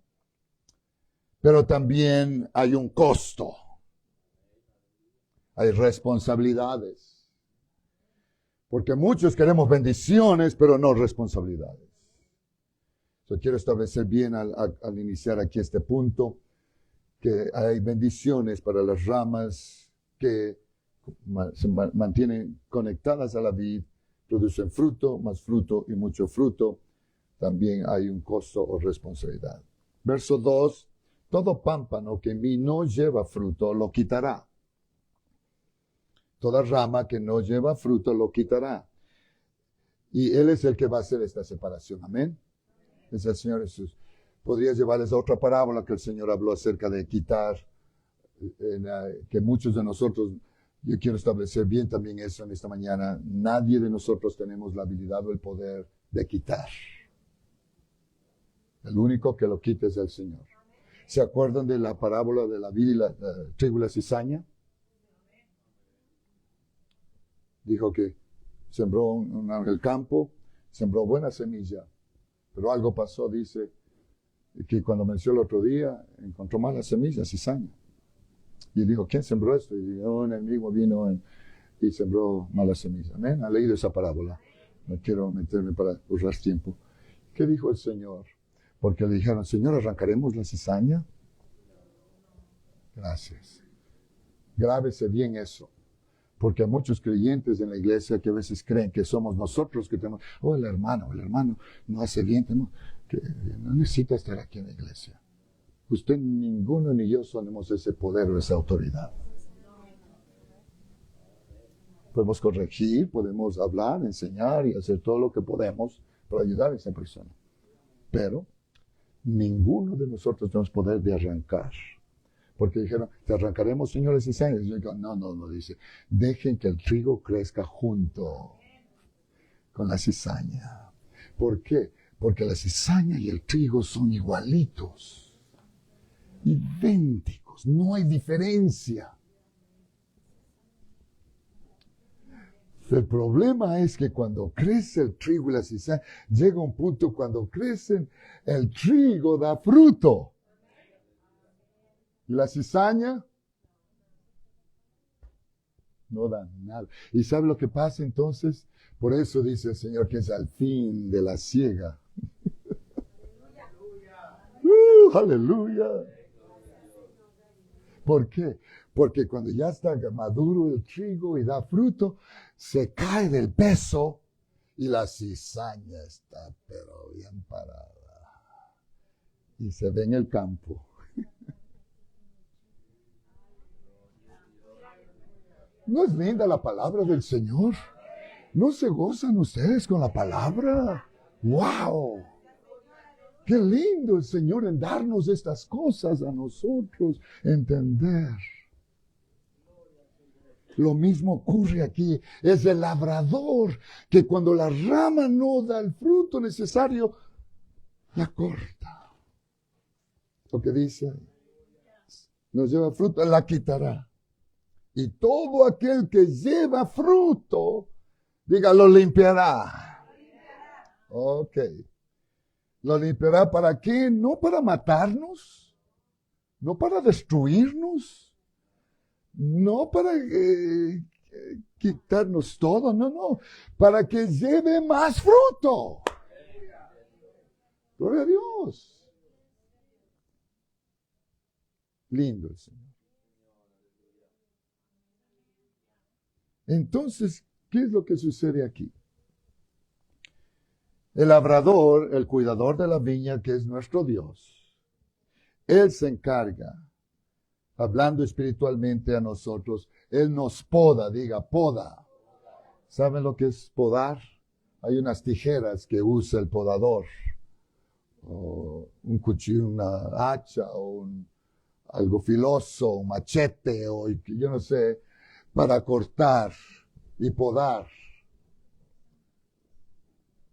pero también hay un costo. Hay responsabilidades. Porque muchos queremos bendiciones, pero no responsabilidades. Yo quiero establecer bien al iniciar aquí este punto que hay bendiciones para las ramas que se mantienen conectadas a la vid, producen fruto, más fruto y mucho fruto. También hay un costo o responsabilidad. Verso 2, todo pámpano que en mí no lleva fruto lo quitará. Toda rama que no lleva fruto lo quitará. Y Él es el que va a hacer esta separación. Amén. Es el Señor Jesús. Podría llevarles a otra parábola que el Señor habló acerca de quitar, que muchos de nosotros, yo quiero establecer bien también eso en esta mañana, nadie de nosotros tenemos la habilidad o el poder de quitar. El único que lo quita es el Señor. ¿Se acuerdan de la parábola de la vid y la trigo y la cizaña? Dijo que sembró en el campo, sembró buena semilla, pero algo pasó, dice, que cuando venció el otro día, encontró malas semillas, cizaña. Y dijo, ¿quién sembró esto? Y dijo, un enemigo vino y sembró malas semillas. ¿Han leído esa parábola? No quiero meterme para ahorrar tiempo. ¿Qué dijo el Señor? Porque le dijeron, Señor, ¿arrancaremos la cizaña? Gracias. Grábese bien eso. Porque hay muchos creyentes en la iglesia que a veces creen que somos nosotros que tenemos, el hermano no hace bien, que no necesita estar aquí en la iglesia. Usted, ninguno ni yo tenemos ese poder o esa autoridad. Podemos corregir, podemos hablar, enseñar y hacer todo lo que podemos para ayudar a esa persona. Pero ninguno de nosotros tenemos poder de arrancar. Porque dijeron, te arrancaremos, señores, cizañas. Y yo digo, no, dice, dejen que el trigo crezca junto con la cizaña. ¿Por qué? Porque la cizaña y el trigo son igualitos, idénticos, no hay diferencia. El problema es que cuando crece el trigo y la cizaña, llega un punto cuando crecen, el trigo da fruto. Y la cizaña no da nada. ¿Y sabe lo que pasa entonces? Por eso dice el Señor que es al fin de la siega. Aleluya. ¿Por qué? Porque cuando ya está maduro el trigo y da fruto, se cae del peso y la cizaña está pero bien parada. Y se ve en el campo. ¿No es linda la palabra del Señor? ¿No se gozan ustedes con la palabra? ¡Wow! ¡Qué lindo el Señor en darnos estas cosas a nosotros entender! Lo mismo ocurre aquí. Es el labrador que cuando la rama no da el fruto necesario, la corta. Lo que dice, no lleva fruto, la quitará. Y todo aquel que lleva fruto, diga, lo limpiará. Ok. ¿Lo limpiará para qué? No para matarnos, no para destruirnos, no para quitarnos todo, no, para que lleve más fruto. Gloria a Dios. Lindo el Señor. Entonces, ¿qué es lo que sucede aquí? El labrador, el cuidador de la viña, que es nuestro Dios, Él se encarga, hablando espiritualmente a nosotros, Él nos poda, diga, poda. ¿Saben lo que es podar? Hay unas tijeras que usa el podador, o un cuchillo, una hacha, o algo filoso, un machete, o yo no sé, para cortar y podar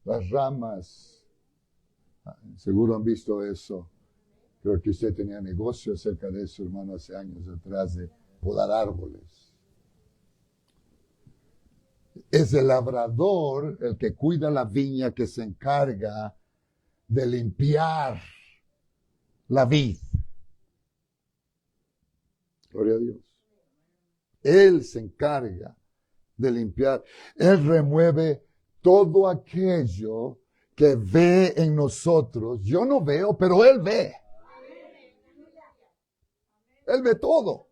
las ramas. Seguro han visto eso. Creo que usted tenía negocio acerca de eso, hermano, hace años atrás, de podar árboles. Es el labrador el que cuida la viña, que se encarga de limpiar la vid. Gloria a Dios. Él se encarga de limpiar. Él remueve todo aquello que ve en nosotros. Yo no veo, pero Él ve. Él ve todo.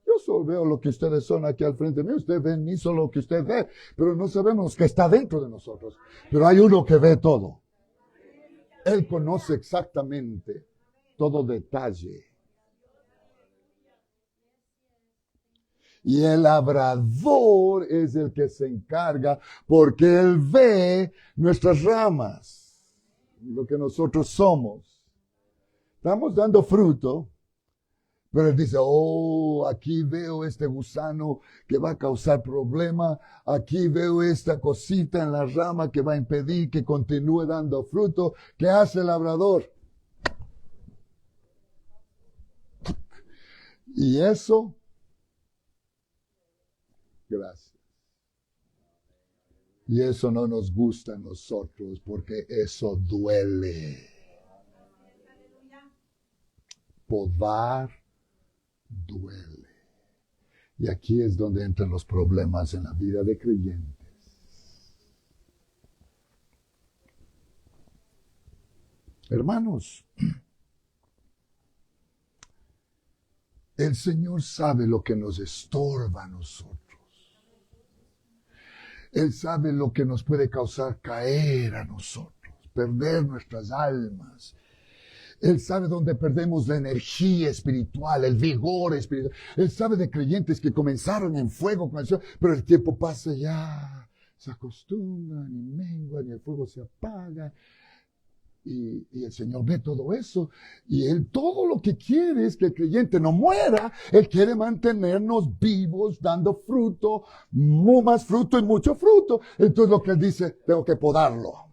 Yo solo veo lo que ustedes son aquí al frente mío. Usted ve en mí solo lo que usted ve. Pero no sabemos que está dentro de nosotros. Pero hay uno que ve todo. Él conoce exactamente todo detalle. Y el labrador es el que se encarga, porque Él ve nuestras ramas, lo que nosotros somos. Estamos dando fruto, pero él dice, oh, aquí veo este gusano que va a causar problema, aquí veo esta cosita en la rama que va a impedir que continúe dando fruto. ¿Qué hace el labrador? Y eso, gracias. Y eso no nos gusta a nosotros porque eso duele. Podar duele. Y aquí es donde entran los problemas en la vida de creyentes. Hermanos, el Señor sabe lo que nos estorba a nosotros. Él sabe lo que nos puede causar caer a nosotros, perder nuestras almas. Él sabe dónde perdemos la energía espiritual, el vigor espiritual. Él sabe de creyentes que comenzaron en fuego con el Señor, pero el tiempo pasa ya, se acostumbran y menguan y el fuego se apaga. Y el Señor ve todo eso. Y Él todo lo que quiere es que el creyente no muera. Él quiere mantenernos vivos, dando fruto, más fruto y mucho fruto. Entonces lo que Él dice, tengo que podarlo.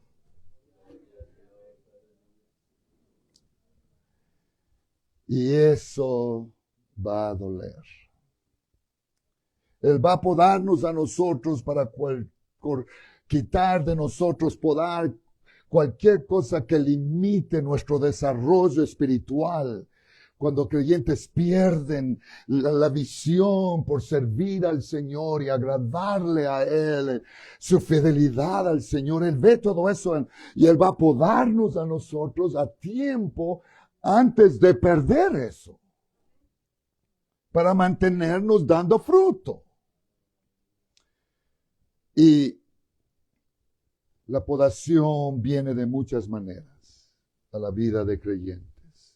Y eso va a doler. Él va a podarnos a nosotros para quitar de nosotros, podar cualquier cosa que limite nuestro desarrollo espiritual. Cuando creyentes pierden la visión por servir al Señor y agradarle a Él, su fidelidad al Señor, Él ve todo eso y Él va a podarnos a nosotros a tiempo antes de perder eso, para mantenernos dando fruto. Y la podación viene de muchas maneras a la vida de creyentes.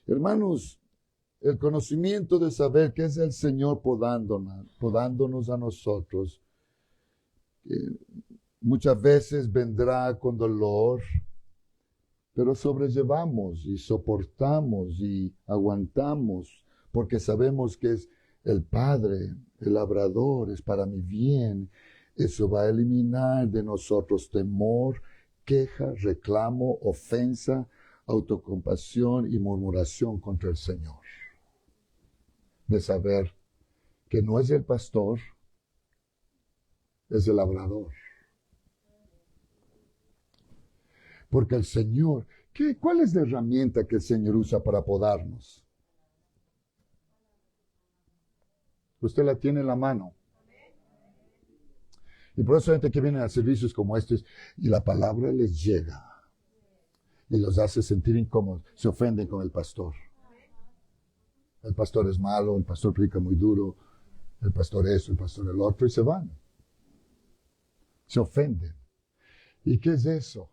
Hermanos, el conocimiento de saber que es el Señor podándonos a nosotros, muchas veces vendrá con dolor, pero sobrellevamos y soportamos y aguantamos porque sabemos que es el Padre, el labrador, es para mi bien. Eso va a eliminar de nosotros temor, queja, reclamo, ofensa, autocompasión y murmuración contra el Señor. De saber que no es el pastor, es el labrador. Porque el Señor, ¿cuál es la herramienta que el Señor usa para podarnos? Usted la tiene en la mano. Y por eso hay gente que viene a servicios como estos y la palabra les llega y los hace sentir incómodos. Se ofenden con el pastor. El pastor es malo, el pastor predica muy duro, el pastor eso, el pastor el otro, y se van. Se ofenden. ¿Y qué es eso?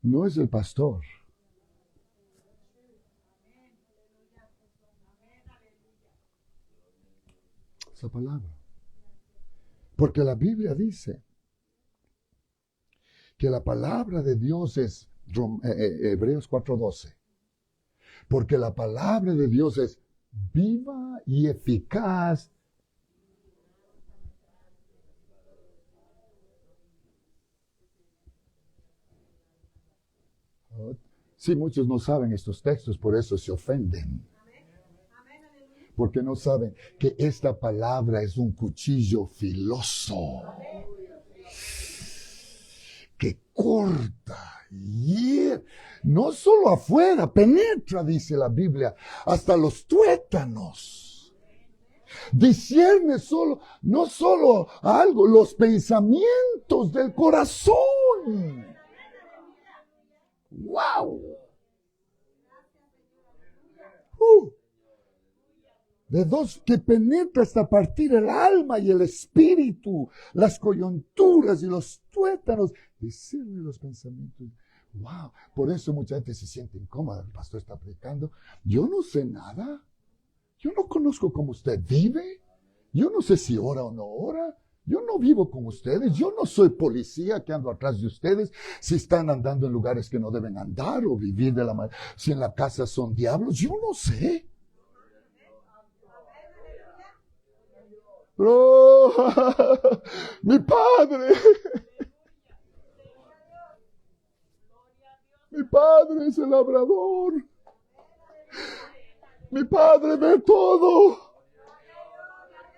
No es el pastor. Esa palabra. Porque la Biblia dice que la palabra de Dios es Hebreos 4:12. Porque la palabra de Dios es viva y eficaz. Sí, muchos no saben estos textos, por eso se ofenden. Porque no saben que esta palabra es un cuchillo filoso que corta, hiere, no solo afuera, penetra, dice la Biblia, hasta los tuétanos. Discierne no solo algo, los pensamientos del corazón. ¡Wow! De dos que penetra hasta partir el alma y el espíritu, las coyunturas y los tuétanos, discierne los pensamientos. ¡Wow! Por eso mucha gente se siente incómoda. El pastor está predicando. Yo no sé nada. Yo no conozco cómo usted vive. Yo no sé si ora o no ora. Yo no vivo con ustedes, yo no soy policía que ando atrás de ustedes si están andando en lugares que no deben andar o vivir de la manera, si en la casa son diablos, yo no sé. Oh, mi padre, mi padre es el labrador, mi padre ve todo.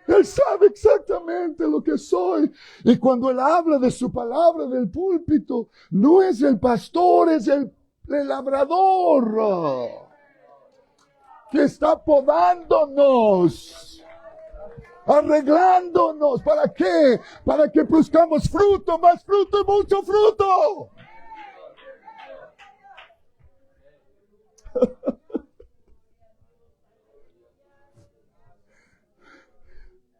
Él sabe exactamente lo que soy. Y cuando Él habla de su palabra del púlpito, no es el pastor, es el labrador que está podándonos, arreglándonos. ¿Para qué? Para que produzcamos fruto, más fruto y mucho fruto.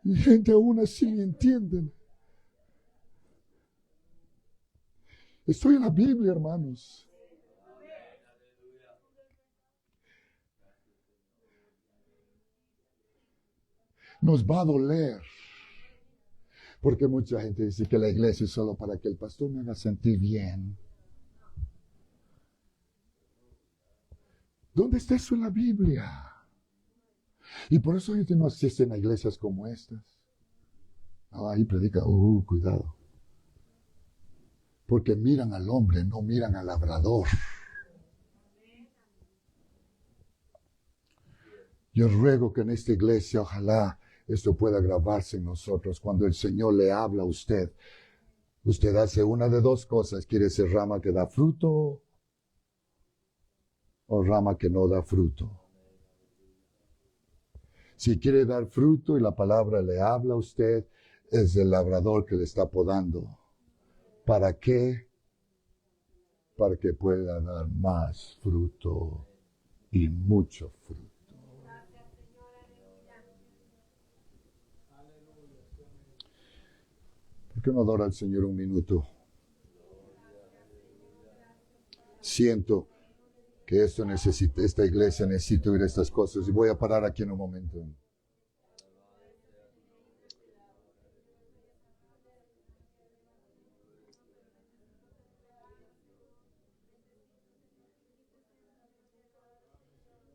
Y gente aún así me entienden. Estoy en la Biblia, hermanos. Nos va a doler. Porque mucha gente dice que la iglesia es solo para que el pastor me haga sentir bien. ¿Dónde está eso en la Biblia? Y por eso gente no asiste a iglesias como estas. Ahí predica, cuidado. Porque miran al hombre, no miran al labrador. Yo ruego que en esta iglesia, ojalá esto pueda grabarse en nosotros. Cuando el Señor le habla a usted, usted hace una de dos cosas. Quiere ser rama que da fruto o rama que no da fruto. Si quiere dar fruto y la palabra le habla a usted, es el labrador que le está podando. ¿Para qué? Para que pueda dar más fruto y mucho fruto. ¿Por qué no adora al Señor un minuto? Siento que esta iglesia necesita oír estas cosas y voy a parar aquí en un momento.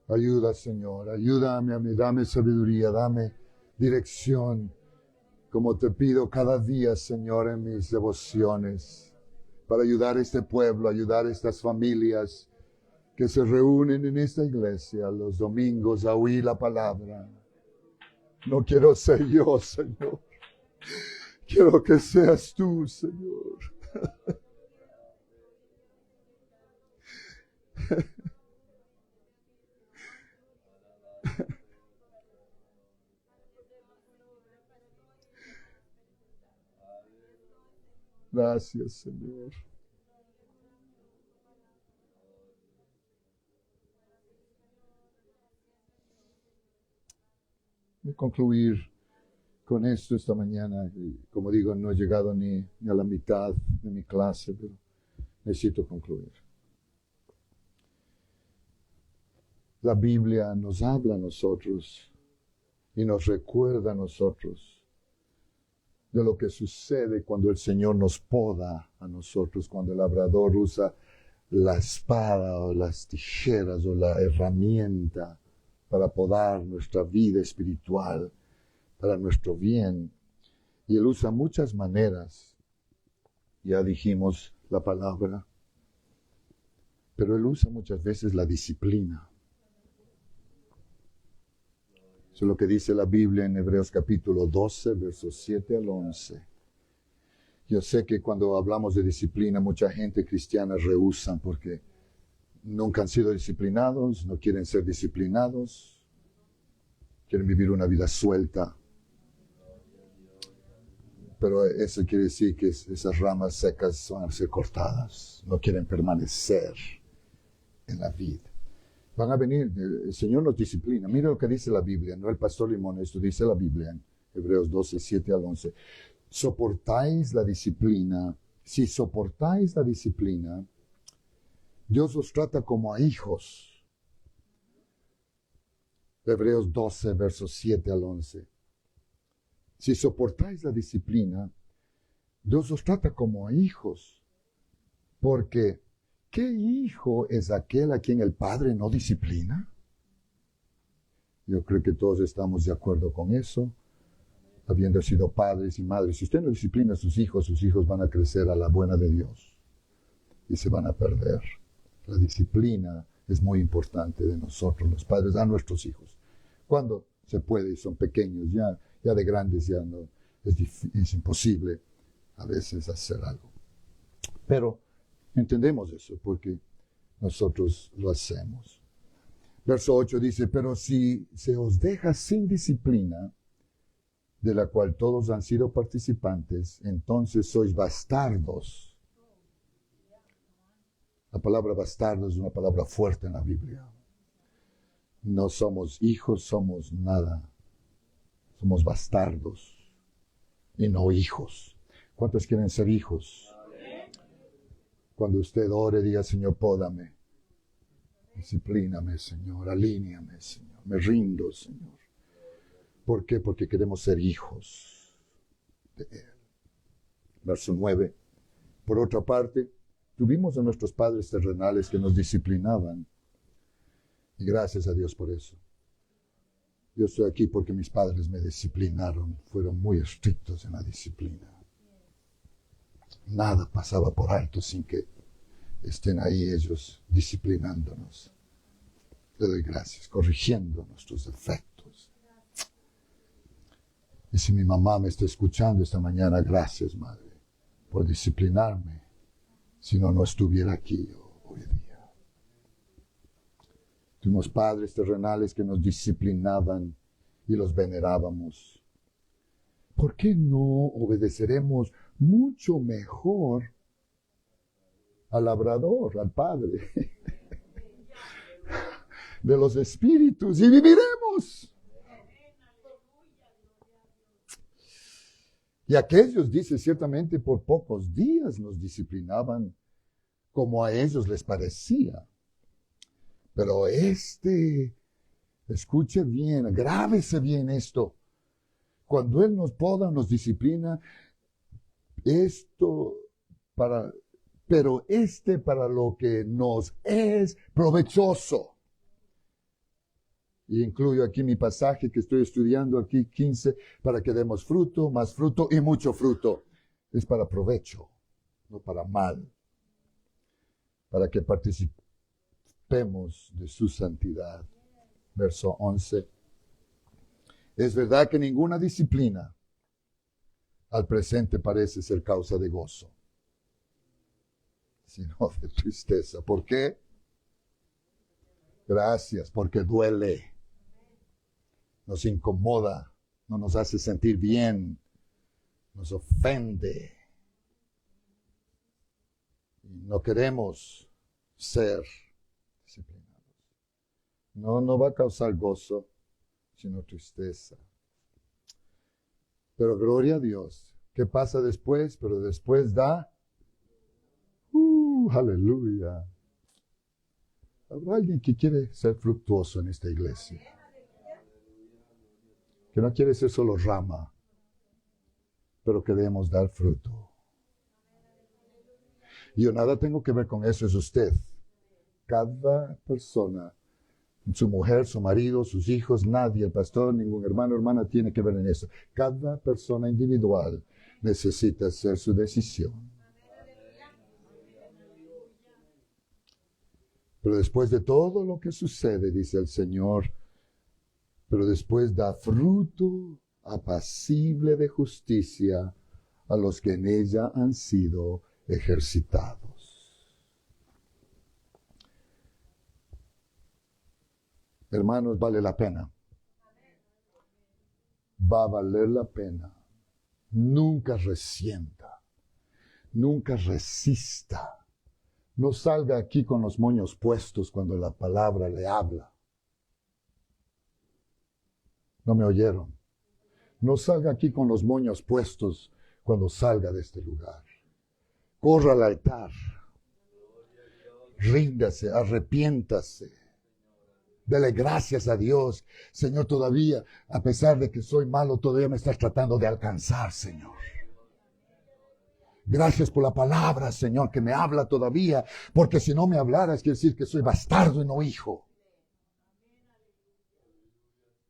Ayuda, Señor, ayúdame a mí, dame sabiduría, dame dirección, como te pido cada día, Señor, en mis devociones, para ayudar a este pueblo, ayudar a estas familias que se reúnen en esta iglesia los domingos a oír la palabra. No quiero ser yo, Señor. Quiero que seas tú, Señor. Gracias, Señor. Voy a concluir con esto esta mañana. Como digo, no he llegado ni a la mitad de mi clase, pero necesito concluir. La Biblia nos habla a nosotros y nos recuerda a nosotros de lo que sucede cuando el Señor nos poda a nosotros, cuando el labrador usa la espada o las tijeras o la herramienta para podar nuestra vida espiritual, para nuestro bien. Y Él usa muchas maneras. Ya dijimos la palabra, pero Él usa muchas veces la disciplina. Eso es lo que dice la Biblia en Hebreos capítulo 12, versos 7 al 11. Yo sé que cuando hablamos de disciplina, mucha gente cristiana rehúsa porque nunca han sido disciplinados, no quieren ser disciplinados, quieren vivir una vida suelta. Pero eso quiere decir que esas ramas secas van a ser cortadas, no quieren permanecer en la vida. Van a venir, el Señor nos disciplina. Mira lo que dice la Biblia, no el pastor Limón, esto dice la Biblia en Hebreos 12, 7 al 11. Soportáis la disciplina. Si soportáis la disciplina, Dios os trata como a hijos. Hebreos 12, versos 7 al 11. Si soportáis la disciplina, Dios os trata como a hijos. Porque, ¿qué hijo es aquel a quien el padre no disciplina? Yo creo que todos estamos de acuerdo con eso, habiendo sido padres y madres. Si usted no disciplina a sus hijos van a crecer a la buena de Dios y se van a perder. La disciplina es muy importante de nosotros, los padres, a nuestros hijos. Cuando se puede y son pequeños, ya de grandes ya no, es imposible a veces hacer algo. Pero entendemos eso porque nosotros lo hacemos. Verso 8 dice, pero si se os deja sin disciplina, de la cual todos han sido participantes, entonces sois bastardos. La palabra bastardo es una palabra fuerte en la Biblia. No somos hijos, somos nada. Somos bastardos y no hijos. ¿Cuántos quieren ser hijos? Cuando usted ore, diga, Señor, pódame. Disciplíname, Señor. Alíñame, Señor. Me rindo, Señor. ¿Por qué? Porque queremos ser hijos de Él. Verso 9. Por otra parte, tuvimos a nuestros padres terrenales que nos disciplinaban. Y gracias a Dios por eso. Yo estoy aquí porque mis padres me disciplinaron. Fueron muy estrictos en la disciplina. Nada pasaba por alto sin que estén ahí ellos disciplinándonos. Le doy gracias, corrigiendo nuestros defectos. Y si mi mamá me está escuchando esta mañana, gracias, madre, por disciplinarme. Si no, no estuviera aquí hoy día. Tuvimos padres terrenales que nos disciplinaban y los venerábamos. ¿Por qué no obedeceremos mucho mejor al labrador, al Padre de los espíritus y viviremos? Y aquellos, dice, ciertamente por pocos días nos disciplinaban como a ellos les parecía. Pero escuche bien, grábese bien esto. Cuando Él nos poda, nos disciplina, para lo que nos es provechoso. Y incluyo aquí mi pasaje que estoy estudiando aquí, 15, para que demos fruto, más fruto y mucho fruto. Es para provecho, no para mal. Para que participemos de su santidad. Verso 11. Es verdad que ninguna disciplina al presente parece ser causa de gozo, sino de tristeza. ¿Por qué? Gracias, porque duele, nos incomoda, no nos hace sentir bien, nos ofende. Y no queremos ser disciplinados. No va a causar gozo, sino tristeza. Pero gloria a Dios. ¿Qué pasa después? Pero después da. Aleluya. ¿Habrá alguien que quiere ser fructuoso en esta iglesia? Que no quiere ser solo rama, pero queremos dar fruto. Yo nada tengo que ver con eso, es usted. Cada persona, su mujer, su marido, sus hijos, nadie, el pastor, ningún hermano, hermana tiene que ver en eso. Cada persona individual necesita hacer su decisión. Pero después de todo lo que sucede, dice el Señor, pero después da fruto apacible de justicia a los que en ella han sido ejercitados. Hermanos, vale la pena. Va a valer la pena. Nunca resienta. Nunca resista. No salga aquí con los moños puestos cuando la palabra le habla. ¿No me oyeron? No salga aquí con los moños puestos cuando salga de este lugar. Corra al altar. Ríndase, arrepiéntase. Dele gracias a Dios. Señor, todavía, a pesar de que soy malo, todavía me estás tratando de alcanzar, Señor. Gracias por la palabra, Señor, que me habla todavía, porque si no me hablaras, quiere decir que soy bastardo y no hijo.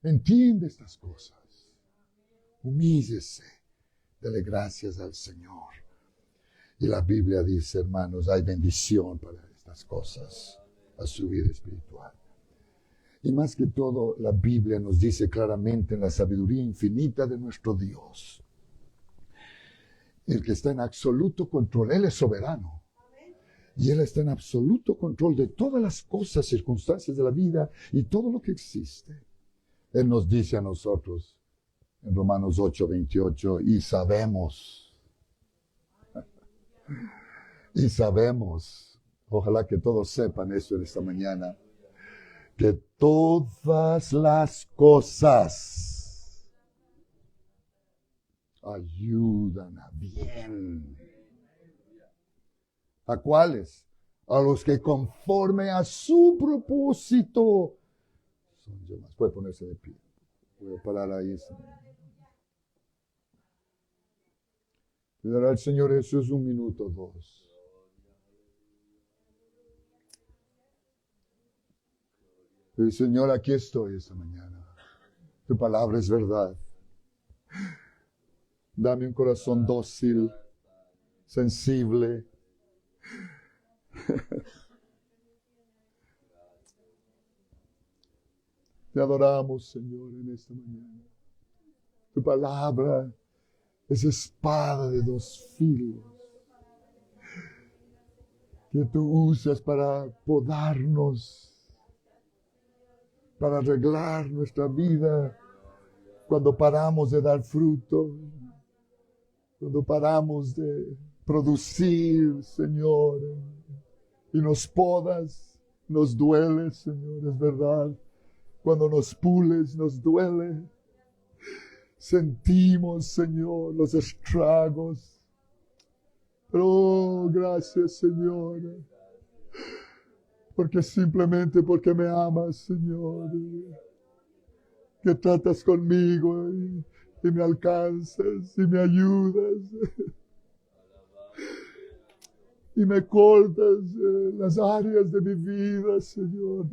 Entiende estas cosas. Humíllese. Dele gracias al Señor. Y la Biblia dice, hermanos, hay bendición para estas cosas, a su vida espiritual. Y más que todo, la Biblia nos dice claramente en la sabiduría infinita de nuestro Dios, el que está en absoluto control, Él es soberano. Y Él está en absoluto control de todas las cosas, circunstancias de la vida y todo lo que existe. Él nos dice a nosotros en Romanos 8:28, y sabemos, ojalá que todos sepan eso en esta mañana, que todas las cosas ayudan a bien. ¿A cuáles? A los que conforme a su propósito son llamados. Puede ponerse de pie. Voy a parar ahí. Le dará al Señor Jesús 1 minuto, 2. Y Señor, aquí estoy esta mañana. Tu palabra es verdad. Dame un corazón dócil, sensible. Te adoramos, Señor, en esta mañana. Tu palabra es espada de 2 filos que tú usas para podarnos, para arreglar nuestra vida cuando paramos de dar fruto, cuando paramos de producir, Señor, y nos podas, nos duele, Señor, es verdad. Cuando nos pules, nos duele. Sentimos, Señor, los estragos. Pero gracias, Señor, porque me amas, Señor, que tratas conmigo y me alcanzas y me ayudas y me cortas las áreas de mi vida, Señor.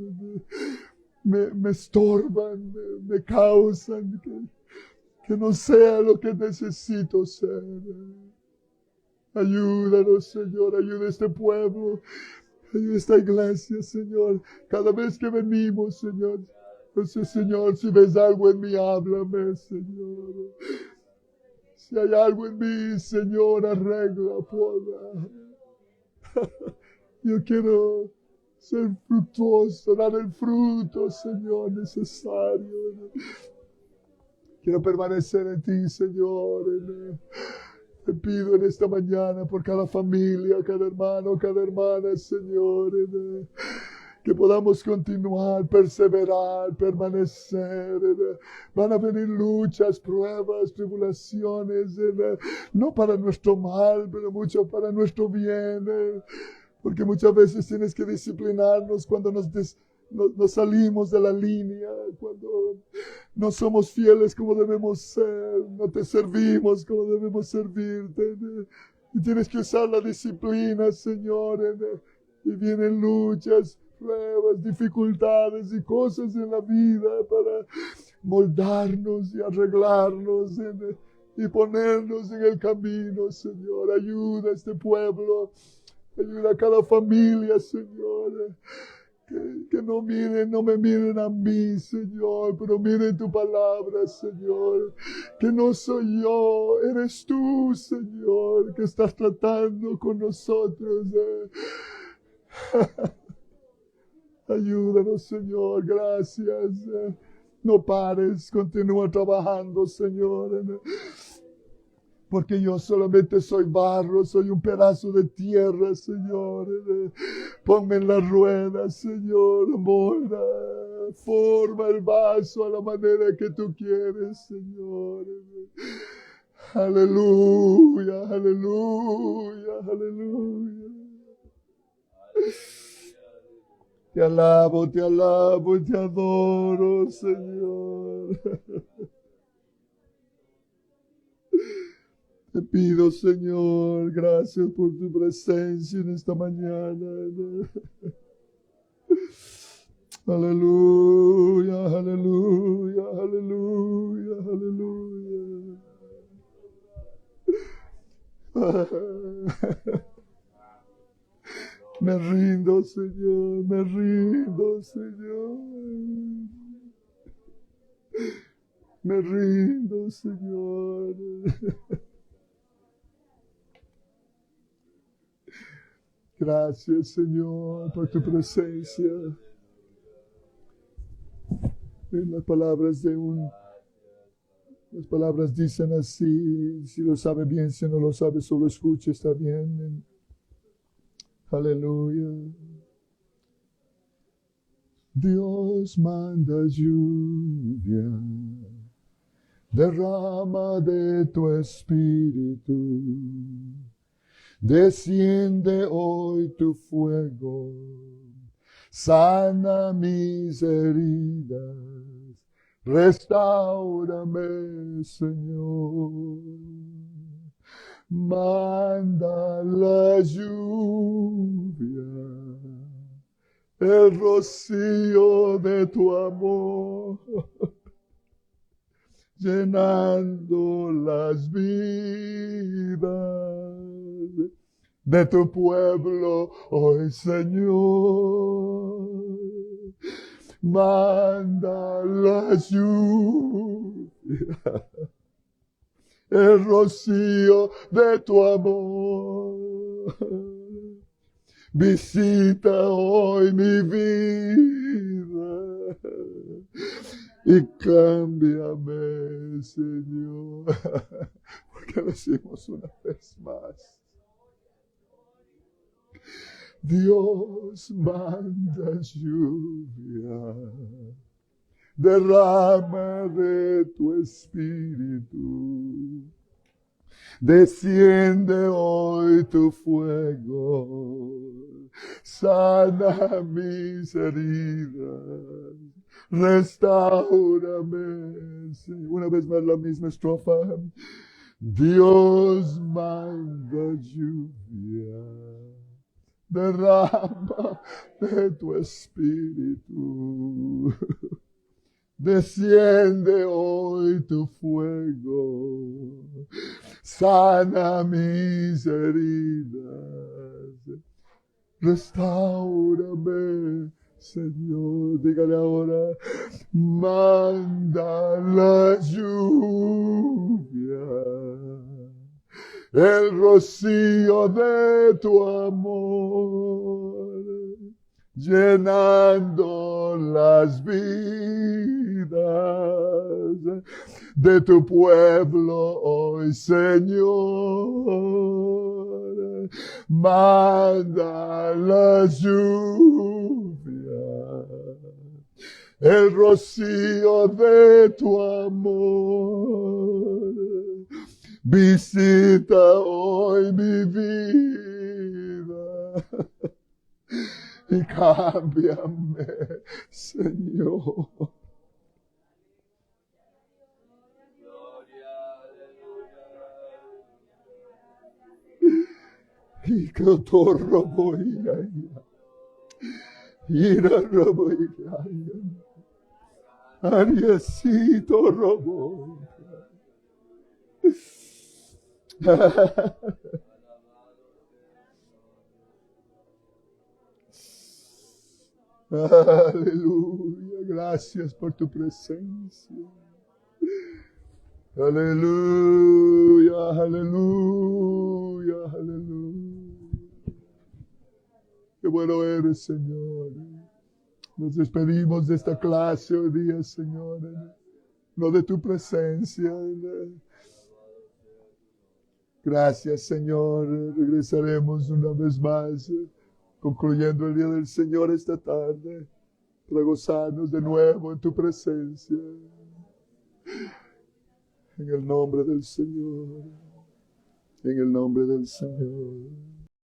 Me estorban, me causan que no sea lo que necesito ser. Ayúdanos, Señor, ayuda a este pueblo, ayuda a esta iglesia, Señor. Cada vez que venimos, Señor, entonces, Señor, si ves algo en mí, háblame, Señor. Si hay algo en mí, Señor, arregla, poda. Yo quiero ser fructuoso, dar el fruto, Señor, necesario. Quiero permanecer en ti, Señor. Te pido en esta mañana por cada familia, cada hermano, cada hermana, Señor, que podamos continuar, perseverar, permanecer. Van a venir luchas, pruebas, tribulaciones, no para nuestro mal, pero mucho para nuestro bien. Porque muchas veces tienes que disciplinarnos cuando nos salimos de la línea, cuando no somos fieles como debemos ser, no te servimos como debemos servirte. Y tienes que usar la disciplina, Señor. Y vienen luchas, pruebas, dificultades y cosas en la vida para moldarnos y arreglarnos y ponernos en el camino, Señor. Ayuda a este pueblo. Ayuda a cada familia, Señor. Que no me miren a mí, Señor, pero miren tu palabra, Señor. Que no soy yo, eres tú, Señor, que estás tratando con nosotros. Ayúdanos, Señor, gracias. No pares, continúa trabajando, Señor. Porque yo solamente soy barro, soy un pedazo de tierra, Señor. Ponme en la rueda, Señor, molda, forma el vaso a la manera que tú quieres, Señor. Aleluya, aleluya, aleluya. Te alabo, te alabo y te adoro, Señor. Te pido, Señor, gracias por tu presencia en esta mañana. Aleluya, aleluya, aleluya, aleluya. Me rindo, Señor, me rindo, Señor. Me rindo, Señor. Gracias, Señor, por tu presencia. En las palabras las palabras dicen así, si lo sabe bien, si no lo sabe, solo escuche, está bien. Aleluya. Dios manda lluvia, derrama de tu espíritu, desciende hoy tu fuego, sana mis heridas, restáurame, Señor. Manda la lluvia, el rocío de tu amor, llenando las vidas de tu pueblo hoy, Señor. Manda la lluvia, el rocío de tu amor. Visita hoy mi vida y cámbiame, Señor. Porque lo decimos una vez más. Dios manda lluvia, derrama de tu espíritu, desciende hoy tu fuego, sana mis heridas, restáurame. Una vez más la misma estrofa. Dios manda lluvia, derrama de tu espíritu, desciende hoy tu fuego, sana mis heridas, restáurame, Señor. Dígale ahora, manda la lluvia, el rocío de tu amor, llenando las vidas de tu pueblo hoy, Señor. Manda la lluvia, el rocío de tu amor. Visita hoy mi vida y cámbiame, Señor. Y que robo ira robo Ariesito robo. Aleluya, gracias por tu presencia. Aleluya, aleluya, aleluya. Qué bueno eres, Señor. Nos despedimos de esta clase hoy día, Señor. No de tu presencia. Gracias, Señor. Regresaremos una vez más, concluyendo el día del Señor esta tarde, para gozarnos de nuevo en tu presencia. En el nombre del Señor. En el nombre del Señor.